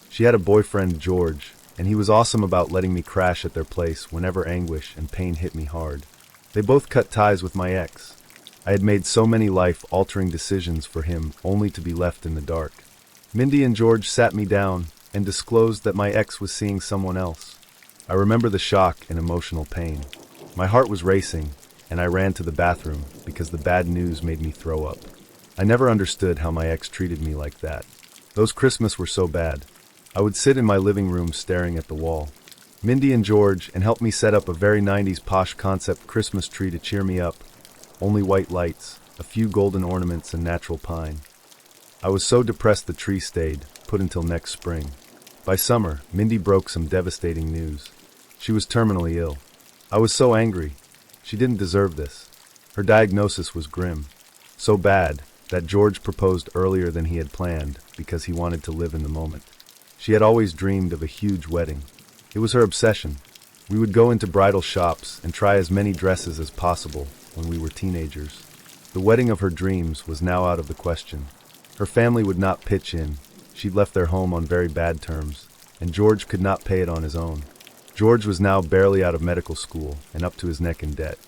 S1: She had a boyfriend, George, and he was awesome about letting me crash at their place whenever anguish and pain hit me hard. They both cut ties with my ex. I had made so many life-altering decisions for him only to be left in the dark. Mindy and George sat me down and disclosed that my ex was seeing someone else. I remember the shock and emotional pain. My heart was racing, and I ran to the bathroom because the bad news made me throw up. I never understood how my ex treated me like that. Those Christmas were so bad. I would sit in my living room staring at the wall. Mindy and George helped me set up a very 90s posh concept Christmas tree to cheer me up. Only white lights, a few golden ornaments, and natural pine. I was so depressed the tree stayed, put until next spring. By summer, Mindy broke some devastating news. She was terminally ill. I was so angry. She didn't deserve this. Her diagnosis was grim. So bad that George proposed earlier than he had planned because he wanted to live in the moment. She had always dreamed of a huge wedding. It was her obsession. We would go into bridal shops and try as many dresses as possible when we were teenagers. The wedding of her dreams was now out of the question. Her family would not pitch in. She'd left their home on very bad terms, and George could not pay it on his own. George was now barely out of medical school and up to his neck in debt.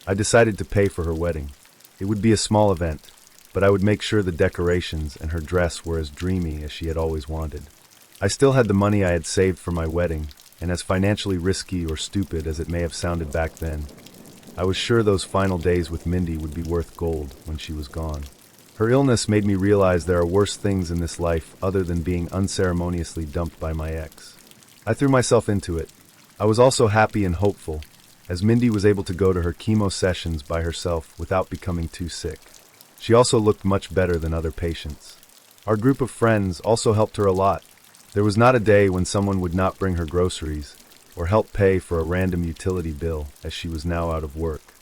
S1: I decided to pay for her wedding. It would be a small event, but I would make sure the decorations and her dress were as dreamy as she had always wanted. I still had the money I had saved for my wedding, and as financially risky or stupid as it may have sounded back then, I was sure those final days with Mindy would be worth gold when she was gone. Her illness made me realize there are worse things in this life other than being unceremoniously dumped by my ex. I threw myself into it. I was also happy and hopeful, as Mindy was able to go to her chemo sessions by herself without becoming too sick. She also looked much better than other patients. Our group of friends also helped her a lot. There was not a day when someone would not bring her groceries or help pay for a random utility bill, as she was now out of work.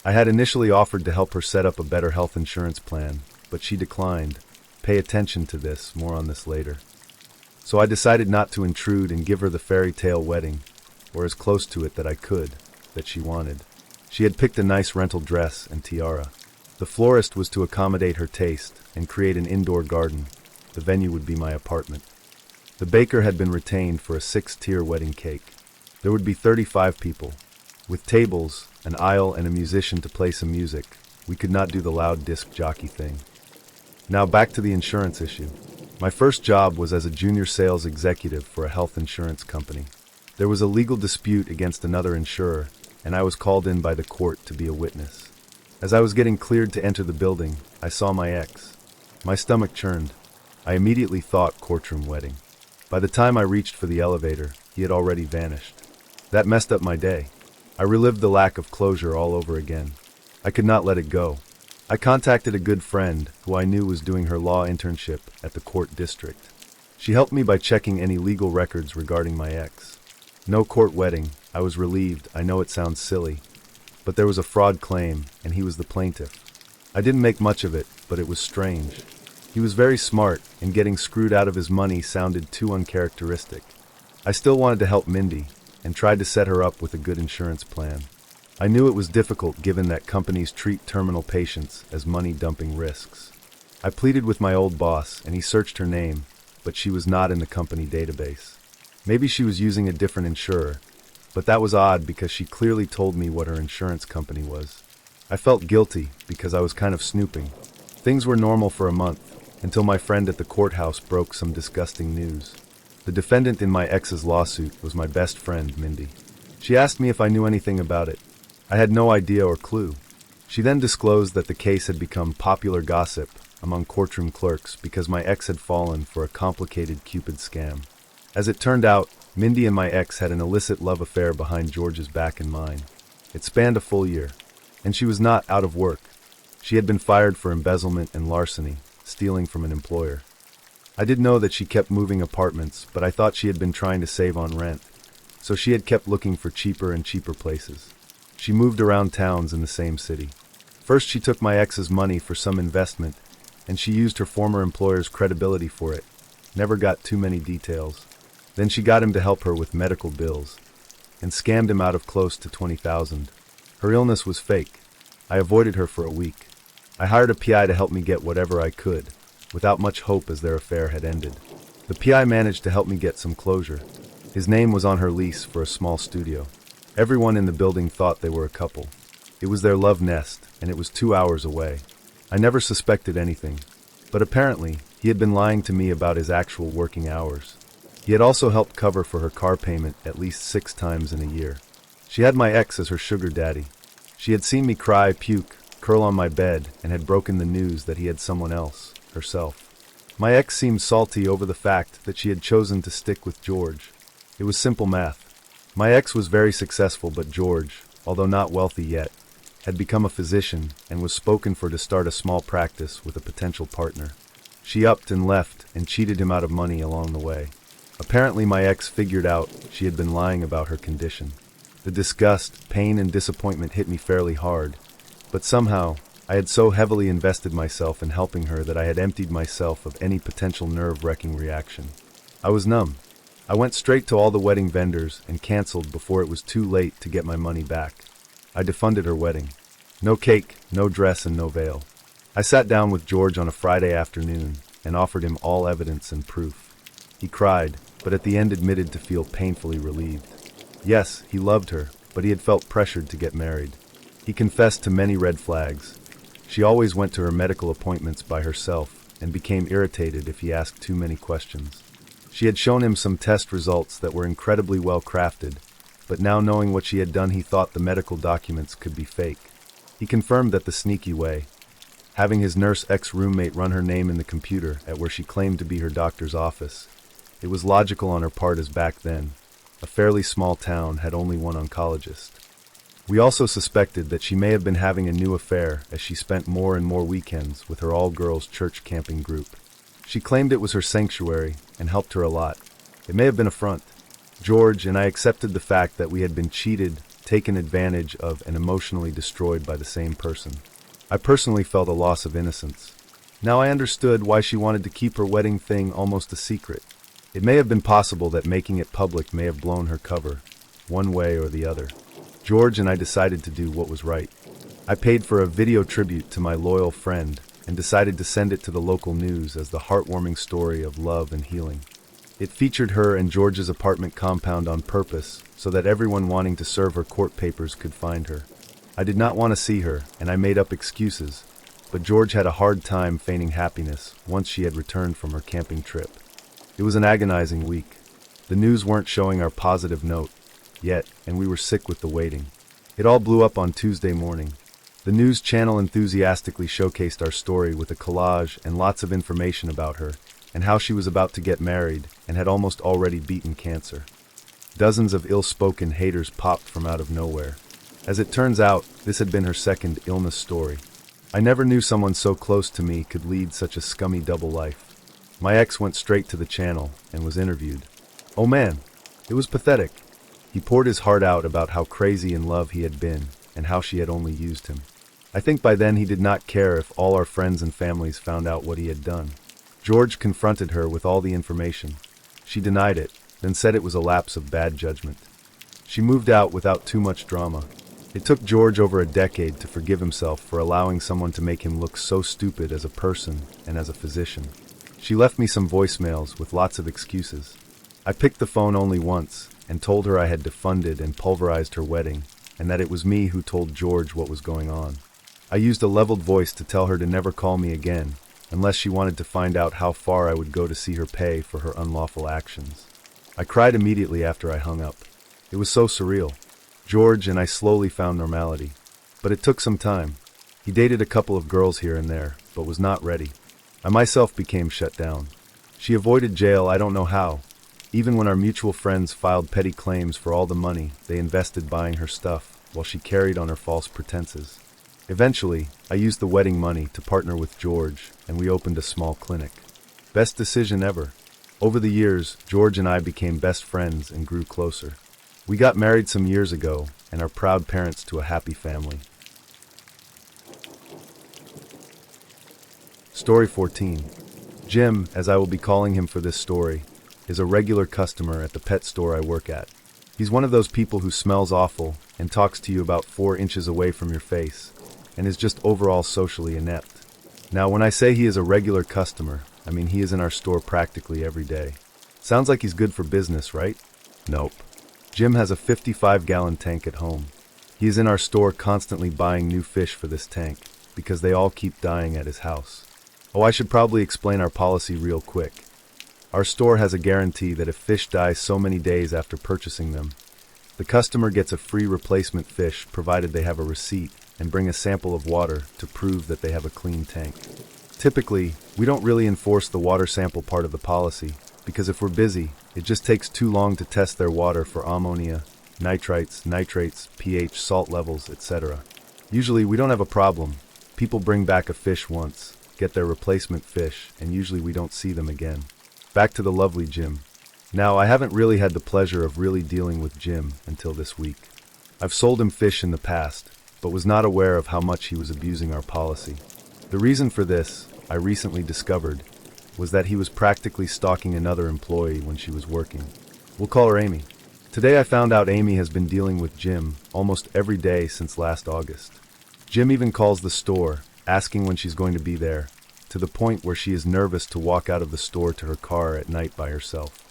S1: I had initially offered to help her set up a better health insurance plan, but she declined. Pay attention to this, more on this later. So I decided not to intrude and give her the fairy tale wedding, or as close to it that I could, that she wanted. She had picked a nice rental dress and tiara. The florist was to accommodate her taste and create an indoor garden. The venue would be my apartment. The baker had been retained for a 6-tier wedding cake. There would be 35 people. With tables, an aisle, and a musician to play some music, we could not do the loud disc jockey thing. Now back to the insurance issue. My first job was as a junior sales executive for a health insurance company. There was a legal dispute against another insurer, and I was called in by the court to be a witness. As I was getting cleared to enter the building, I saw my ex. My stomach churned. I immediately thought courtroom wedding. By the time I reached for the elevator, he had already vanished. That messed up my day. I relived the lack of closure all over again. I could not let it go. I contacted a good friend who I knew was doing her law internship at the court district. She helped me by checking any legal records regarding my ex. No court wedding. I was relieved. I know it sounds silly, but there was a fraud claim, and he was the plaintiff. I didn't make much of it, but it was strange. He was very smart, and getting screwed out of his money sounded too uncharacteristic. I still wanted to help Mindy, and tried to set her up with a good insurance plan. I knew it was difficult given that companies treat terminal patients as money-dumping risks. I pleaded with my old boss, and he searched her name, but she was not in the company database. Maybe she was using a different insurer, but that was odd because she clearly told me what her insurance company was. I felt guilty because I was kind of snooping. Things were normal for a month, until my friend at the courthouse broke some disgusting news. The defendant in my ex's lawsuit was my best friend, Mindy. She asked me if I knew anything about it. I had no idea or clue. She then disclosed that the case had become popular gossip among courtroom clerks because my ex had fallen for a complicated Cupid scam. As it turned out, Mindy and my ex had an illicit love affair behind George's back and mine. It spanned a full year, and she was not out of work. She had been fired for embezzlement and larceny, stealing from an employer. I did know that she kept moving apartments, but I thought she had been trying to save on rent, so she had kept looking for cheaper and cheaper places. She moved around towns in the same city. First, she took my ex's money for some investment, and she used her former employer's credibility for it. Never got too many details. Then she got him to help her with medical bills, and scammed him out of close to $20,000. Her illness was fake. I avoided her for a week. I hired a PI to help me get whatever I could, without much hope as their affair had ended. The PI managed to help me get some closure. His name was on her lease for a small studio. Everyone in the building thought they were a couple. It was their love nest, and it was 2 hours away. I never suspected anything, but apparently he had been lying to me about his actual working hours. He had also helped cover for her car payment at least 6 times in a year. She had my ex as her sugar daddy. She had seen me cry, puke, curl on my bed, and had broken the news that he had someone else, herself. My ex seemed salty over the fact that she had chosen to stick with George. It was simple math. My ex was very successful, but George, although not wealthy yet, had become a physician and was spoken for to start a small practice with a potential partner. She upped and left and cheated him out of money along the way. Apparently my ex figured out she had been lying about her condition. The disgust, pain, and disappointment hit me fairly hard, but somehow I had so heavily invested myself in helping her that I had emptied myself of any potential nerve-wracking reaction. I was numb. I went straight to all the wedding vendors and canceled before it was too late to get my money back. I defunded her wedding. No cake, no dress, and no veil. I sat down with George on a Friday afternoon and offered him all evidence and proof. He cried, but at the end admitted to feel painfully relieved. Yes, he loved her, but he had felt pressured to get married. He confessed to many red flags. She always went to her medical appointments by herself and became irritated if he asked too many questions. She had shown him some test results that were incredibly well crafted, but now knowing what she had done, he thought the medical documents could be fake. He confirmed that the sneaky way, having his nurse ex-roommate run her name in the computer at where she claimed to be her doctor's office. It was logical on her part, as back then, a fairly small town had only one oncologist. We also suspected that she may have been having a new affair as she spent more and more weekends with her all-girls church camping group. She claimed it was her sanctuary and helped her a lot. It may have been a front. George and I accepted the fact that we had been cheated, taken advantage of, and emotionally destroyed by the same person. I personally felt a loss of innocence. Now I understood why she wanted to keep her wedding thing almost a secret. It may have been possible that making it public may have blown her cover, one way or the other. George and I decided to do what was right. I paid for a video tribute to my loyal friend and decided to send it to the local news as the heartwarming story of love and healing. It featured her and George's apartment compound on purpose so that everyone wanting to serve her court papers could find her. I did not want to see her, and I made up excuses, but George had a hard time feigning happiness once she had returned from her camping trip. It was an agonizing week. The news weren't showing our positive note yet, and we were sick with the waiting. It all blew up on Tuesday morning. The news channel enthusiastically showcased our story with a collage and lots of information about her, and how she was about to get married and had almost already beaten cancer. Dozens of ill-spoken haters popped from out of nowhere. As it turns out, this had been her second illness story. I never knew someone so close to me could lead such a scummy double life. My ex went straight to the channel and was interviewed. Oh man, it was pathetic. He poured his heart out about how crazy in love he had been and how she had only used him. I think by then he did not care if all our friends and families found out what he had done. George confronted her with all the information. She denied it, then said it was a lapse of bad judgment. She moved out without too much drama. It took George over a decade to forgive himself for allowing someone to make him look so stupid as a person and as a physician. She left me some voicemails with lots of excuses. I picked the phone only once and told her I had defunded and pulverized her wedding and that it was me who told George what was going on. I used a leveled voice to tell her to never call me again unless she wanted to find out how far I would go to see her pay for her unlawful actions. I cried immediately after I hung up. It was so surreal. George and I slowly found normality. But it took some time. He dated a couple of girls here and there, but was not ready. I myself became shut down. She avoided jail I don't know how. Even when our mutual friends filed petty claims for all the money they invested buying her stuff, while she carried on her false pretenses. Eventually, I used the wedding money to partner with George, and we opened a small clinic. Best decision ever. Over the years, George and I became best friends and grew closer. We got married some years ago, and are proud parents to a happy family. Story 14. Jim, as I will be calling him for this story, is a regular customer at the pet store I work at. He's one of those people who smells awful and talks to you about 4 inches away from your face, and is just overall socially inept. Now, when I say he is a regular customer, I mean he is in our store practically every day. Sounds like he's good for business, right? Nope. Jim has a 55-gallon tank at home. He is in our store constantly buying new fish for this tank, because they all keep dying at his house. Oh, I should probably explain our policy real quick. Our store has a guarantee that if fish die so many days after purchasing them, the customer gets a free replacement fish provided they have a receipt and bring a sample of water to prove that they have a clean tank. Typically, we don't really enforce the water sample part of the policy, because if we're busy, it just takes too long to test their water for ammonia, nitrites, nitrates, pH, salt levels, etc. Usually, we don't have a problem. People bring back a fish once, get their replacement fish, and usually we don't see them again. Back to the lovely Jim. Now, I haven't really had the pleasure of really dealing with Jim until this week. I've sold him fish in the past, but was not aware of how much he was abusing our policy. The reason for this, I recently discovered, was that he was practically stalking another employee when she was working. We'll call her Amy. Today I found out Amy has been dealing with Jim almost every day since last August. Jim even calls the store, asking when she's going to be there, to the point where she is nervous to walk out of the store to her car at night by herself.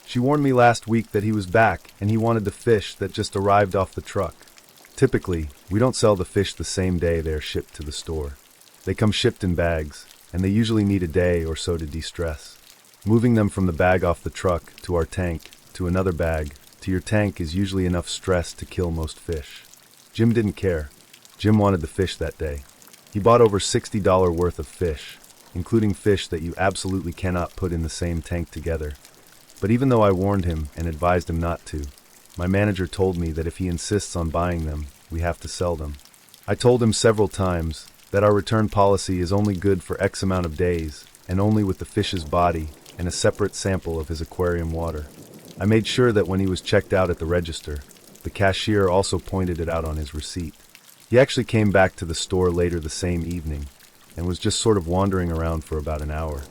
S1: She warned me last week that he was back and he wanted the fish that just arrived off the truck. Typically, we don't sell the fish the same day they are shipped to the store. They come shipped in bags, and they usually need a day or so to de-stress. Moving them from the bag off the truck to our tank, to another bag, to your tank is usually enough stress to kill most fish. Jim didn't care. Jim wanted the fish that day. He bought over $60 worth of fish, including fish that you absolutely cannot put in the same tank together. But even though I warned him and advised him not to, my manager told me that if he insists on buying them, we have to sell them. I told him several times that our return policy is only good for X amount of days, and only with the fish's body and a separate sample of his aquarium water. I made sure that when he was checked out at the register, the cashier also pointed it out on his receipt. He actually came back to the store later the same evening and was just sort of wandering around for about an hour.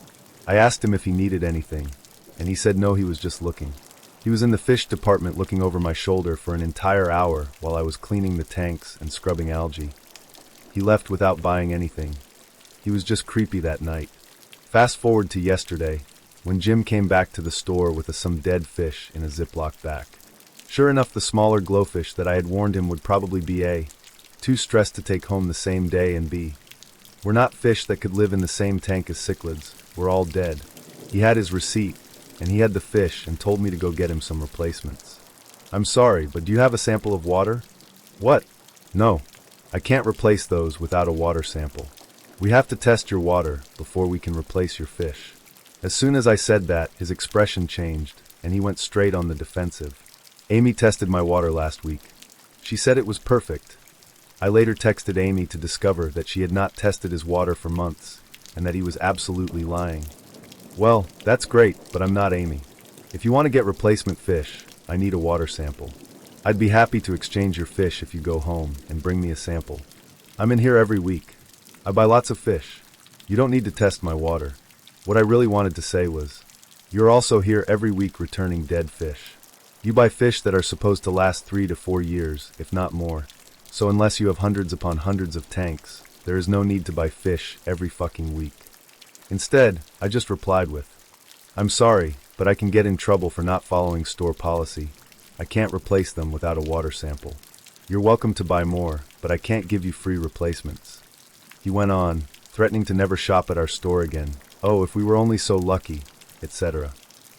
S1: I asked him if he needed anything, and he said no, he was just looking. He was in the fish department looking over my shoulder for an entire hour while I was cleaning the tanks and scrubbing algae. He left without buying anything. He was just creepy that night. Fast forward to yesterday, when Jim came back to the store with some dead fish in a Ziploc bag. Sure enough, the smaller glowfish that I had warned him would probably be A, too stressed to take home the same day, and B, were not fish that could live in the same tank as cichlids, were all dead. He had his receipt, and he had the fish and told me to go get him some replacements. I'm sorry, but do you have a sample of water? What? No, I can't replace those without a water sample. We have to test your water before we can replace your fish. As soon as I said that, his expression changed, and he went straight on the defensive. Amy tested my water last week. She said it was perfect. I later texted Amy to discover that she had not tested his water for months, and that he was absolutely lying. Well, that's great, but I'm not Amy. If you want to get replacement fish, I need a water sample. I'd be happy to exchange your fish if you go home and bring me a sample. I'm in here every week. I buy lots of fish. You don't need to test my water. What I really wanted to say was, you're also here every week returning dead fish. You buy fish that are supposed to last 3 to 4 years, if not more. So unless you have hundreds upon hundreds of tanks, there is no need to buy fish every fucking week. Instead, I just replied with, I'm sorry, but I can get in trouble for not following store policy. I can't replace them without a water sample. You're welcome to buy more, but I can't give you free replacements. He went on, threatening to never shop at our store again. Oh, if we were only so lucky, etc.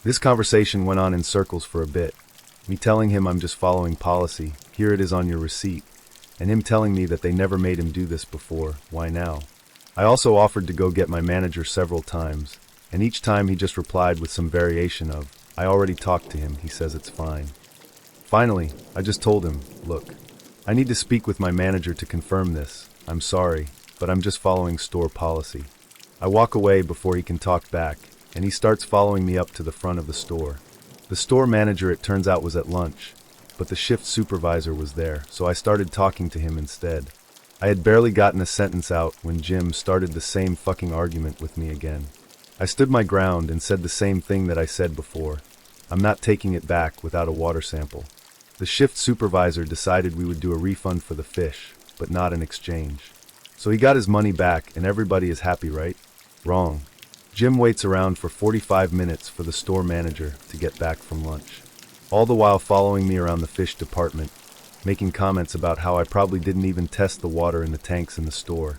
S1: This conversation went on in circles for a bit. Me telling him I'm just following policy, here it is on your receipt, and him telling me that they never made him do this before, why now? I also offered to go get my manager several times, and each time he just replied with some variation of, I already talked to him, he says it's fine. Finally, I just told him, look, I need to speak with my manager to confirm this. I'm sorry, but I'm just following store policy. I walk away before he can talk back, and he starts following me up to the front of the store. The store manager, it turns out, was at lunch, but the shift supervisor was there, so I started talking to him instead. I had barely gotten a sentence out when Jim started the same fucking argument with me again. I stood my ground and said the same thing that I said before. I'm not taking it back without a water sample. The shift supervisor decided we would do a refund for the fish, but not an exchange. So he got his money back and everybody is happy, right? Wrong. Jim waits around for 45 minutes for the store manager to get back from lunch, all the while following me around the fish department, making comments about how I probably didn't even test the water in the tanks in the store.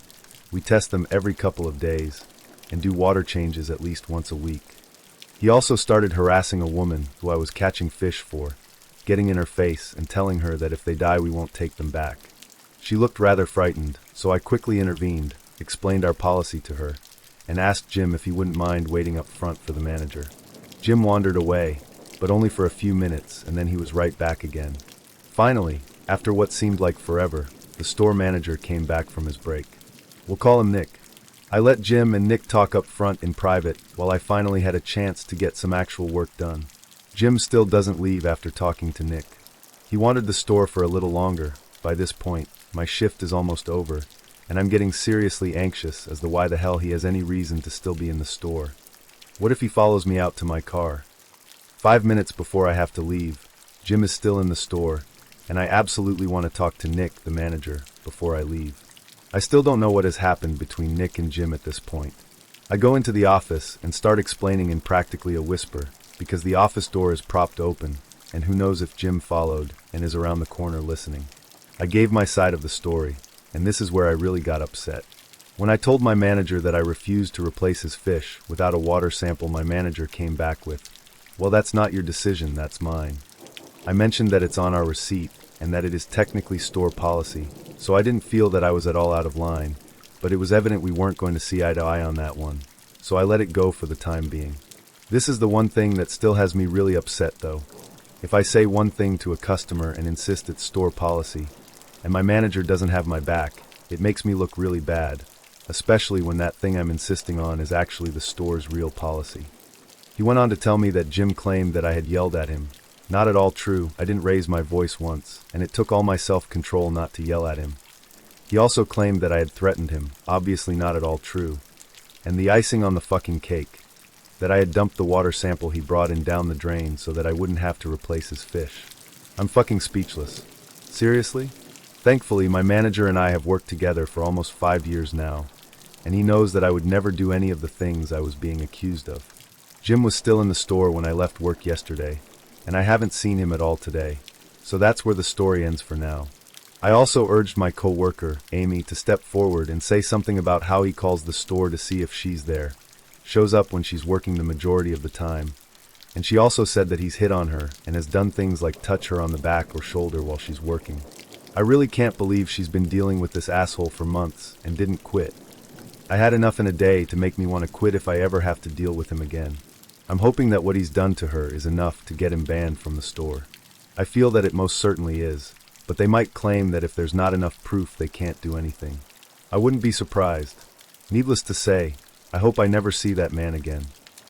S1: We test them every couple of days and do water changes at least once a week. He also started harassing a woman who I was catching fish for, getting in her face and telling her that if they die we won't take them back. She looked rather frightened, so I quickly intervened, explained our policy to her, and asked Jim if he wouldn't mind waiting up front for the manager. Jim wandered away, but only for a few minutes, and then he was right back again. Finally, after what seemed like forever, the store manager came back from his break. We'll call him Nick. I let Jim and Nick talk up front in private while I finally had a chance to get some actual work done. Jim still doesn't leave after talking to Nick. He wanted the store for a little longer. By this point, my shift is almost over, and I'm getting seriously anxious as to why the hell he has any reason to still be in the store. What if he follows me out to my car? 5 minutes before I have to leave, Jim is still in the store, and I absolutely want to talk to Nick, the manager, before I leave. I still don't know what has happened between Nick and Jim at this point. I go into the office and start explaining in practically a whisper, because the office door is propped open, and who knows if Jim followed and is around the corner listening. I gave my side of the story, and this is where I really got upset. When I told my manager that I refused to replace his fish without a water sample, my manager came back with, well, that's not your decision, that's mine. I mentioned that it's on our receipt, and that it is technically store policy, so I didn't feel that I was at all out of line, but it was evident we weren't going to see eye to eye on that one, so I let it go for the time being. This is the one thing that still has me really upset, though. If I say one thing to a customer and insist it's store policy, and my manager doesn't have my back, it makes me look really bad, especially when that thing I'm insisting on is actually the store's real policy. He went on to tell me that Jim claimed that I had yelled at him, Not at all true. I didn't raise my voice once, and it took all my self-control not to yell at him. He also claimed that I had threatened him, obviously not at all true. And the icing on the fucking cake, that I had dumped the water sample he brought in down the drain so that I wouldn't have to replace his fish. I'm fucking speechless. Seriously? Thankfully, my manager and I have worked together for almost 5 years now, and he knows that I would never do any of the things I was being accused of. Jim was still in the store when I left work yesterday, and I haven't seen him at all today, so that's where the story ends for now. I also urged my co-worker, Amy, to step forward and say something about how he calls the store to see if she's there, shows up when she's working the majority of the time, and she also said that he's hit on her and has done things like touch her on the back or shoulder while she's working. I really can't believe she's been dealing with this asshole for months and didn't quit. I had enough in a day to make me want to quit if I ever have to deal with him again. I'm hoping that what he's done to her is enough to get him banned from the store. I feel that it most certainly is, but they might claim that if there's not enough proof they can't do anything. I wouldn't be surprised. Needless to say, I hope I never see that man again.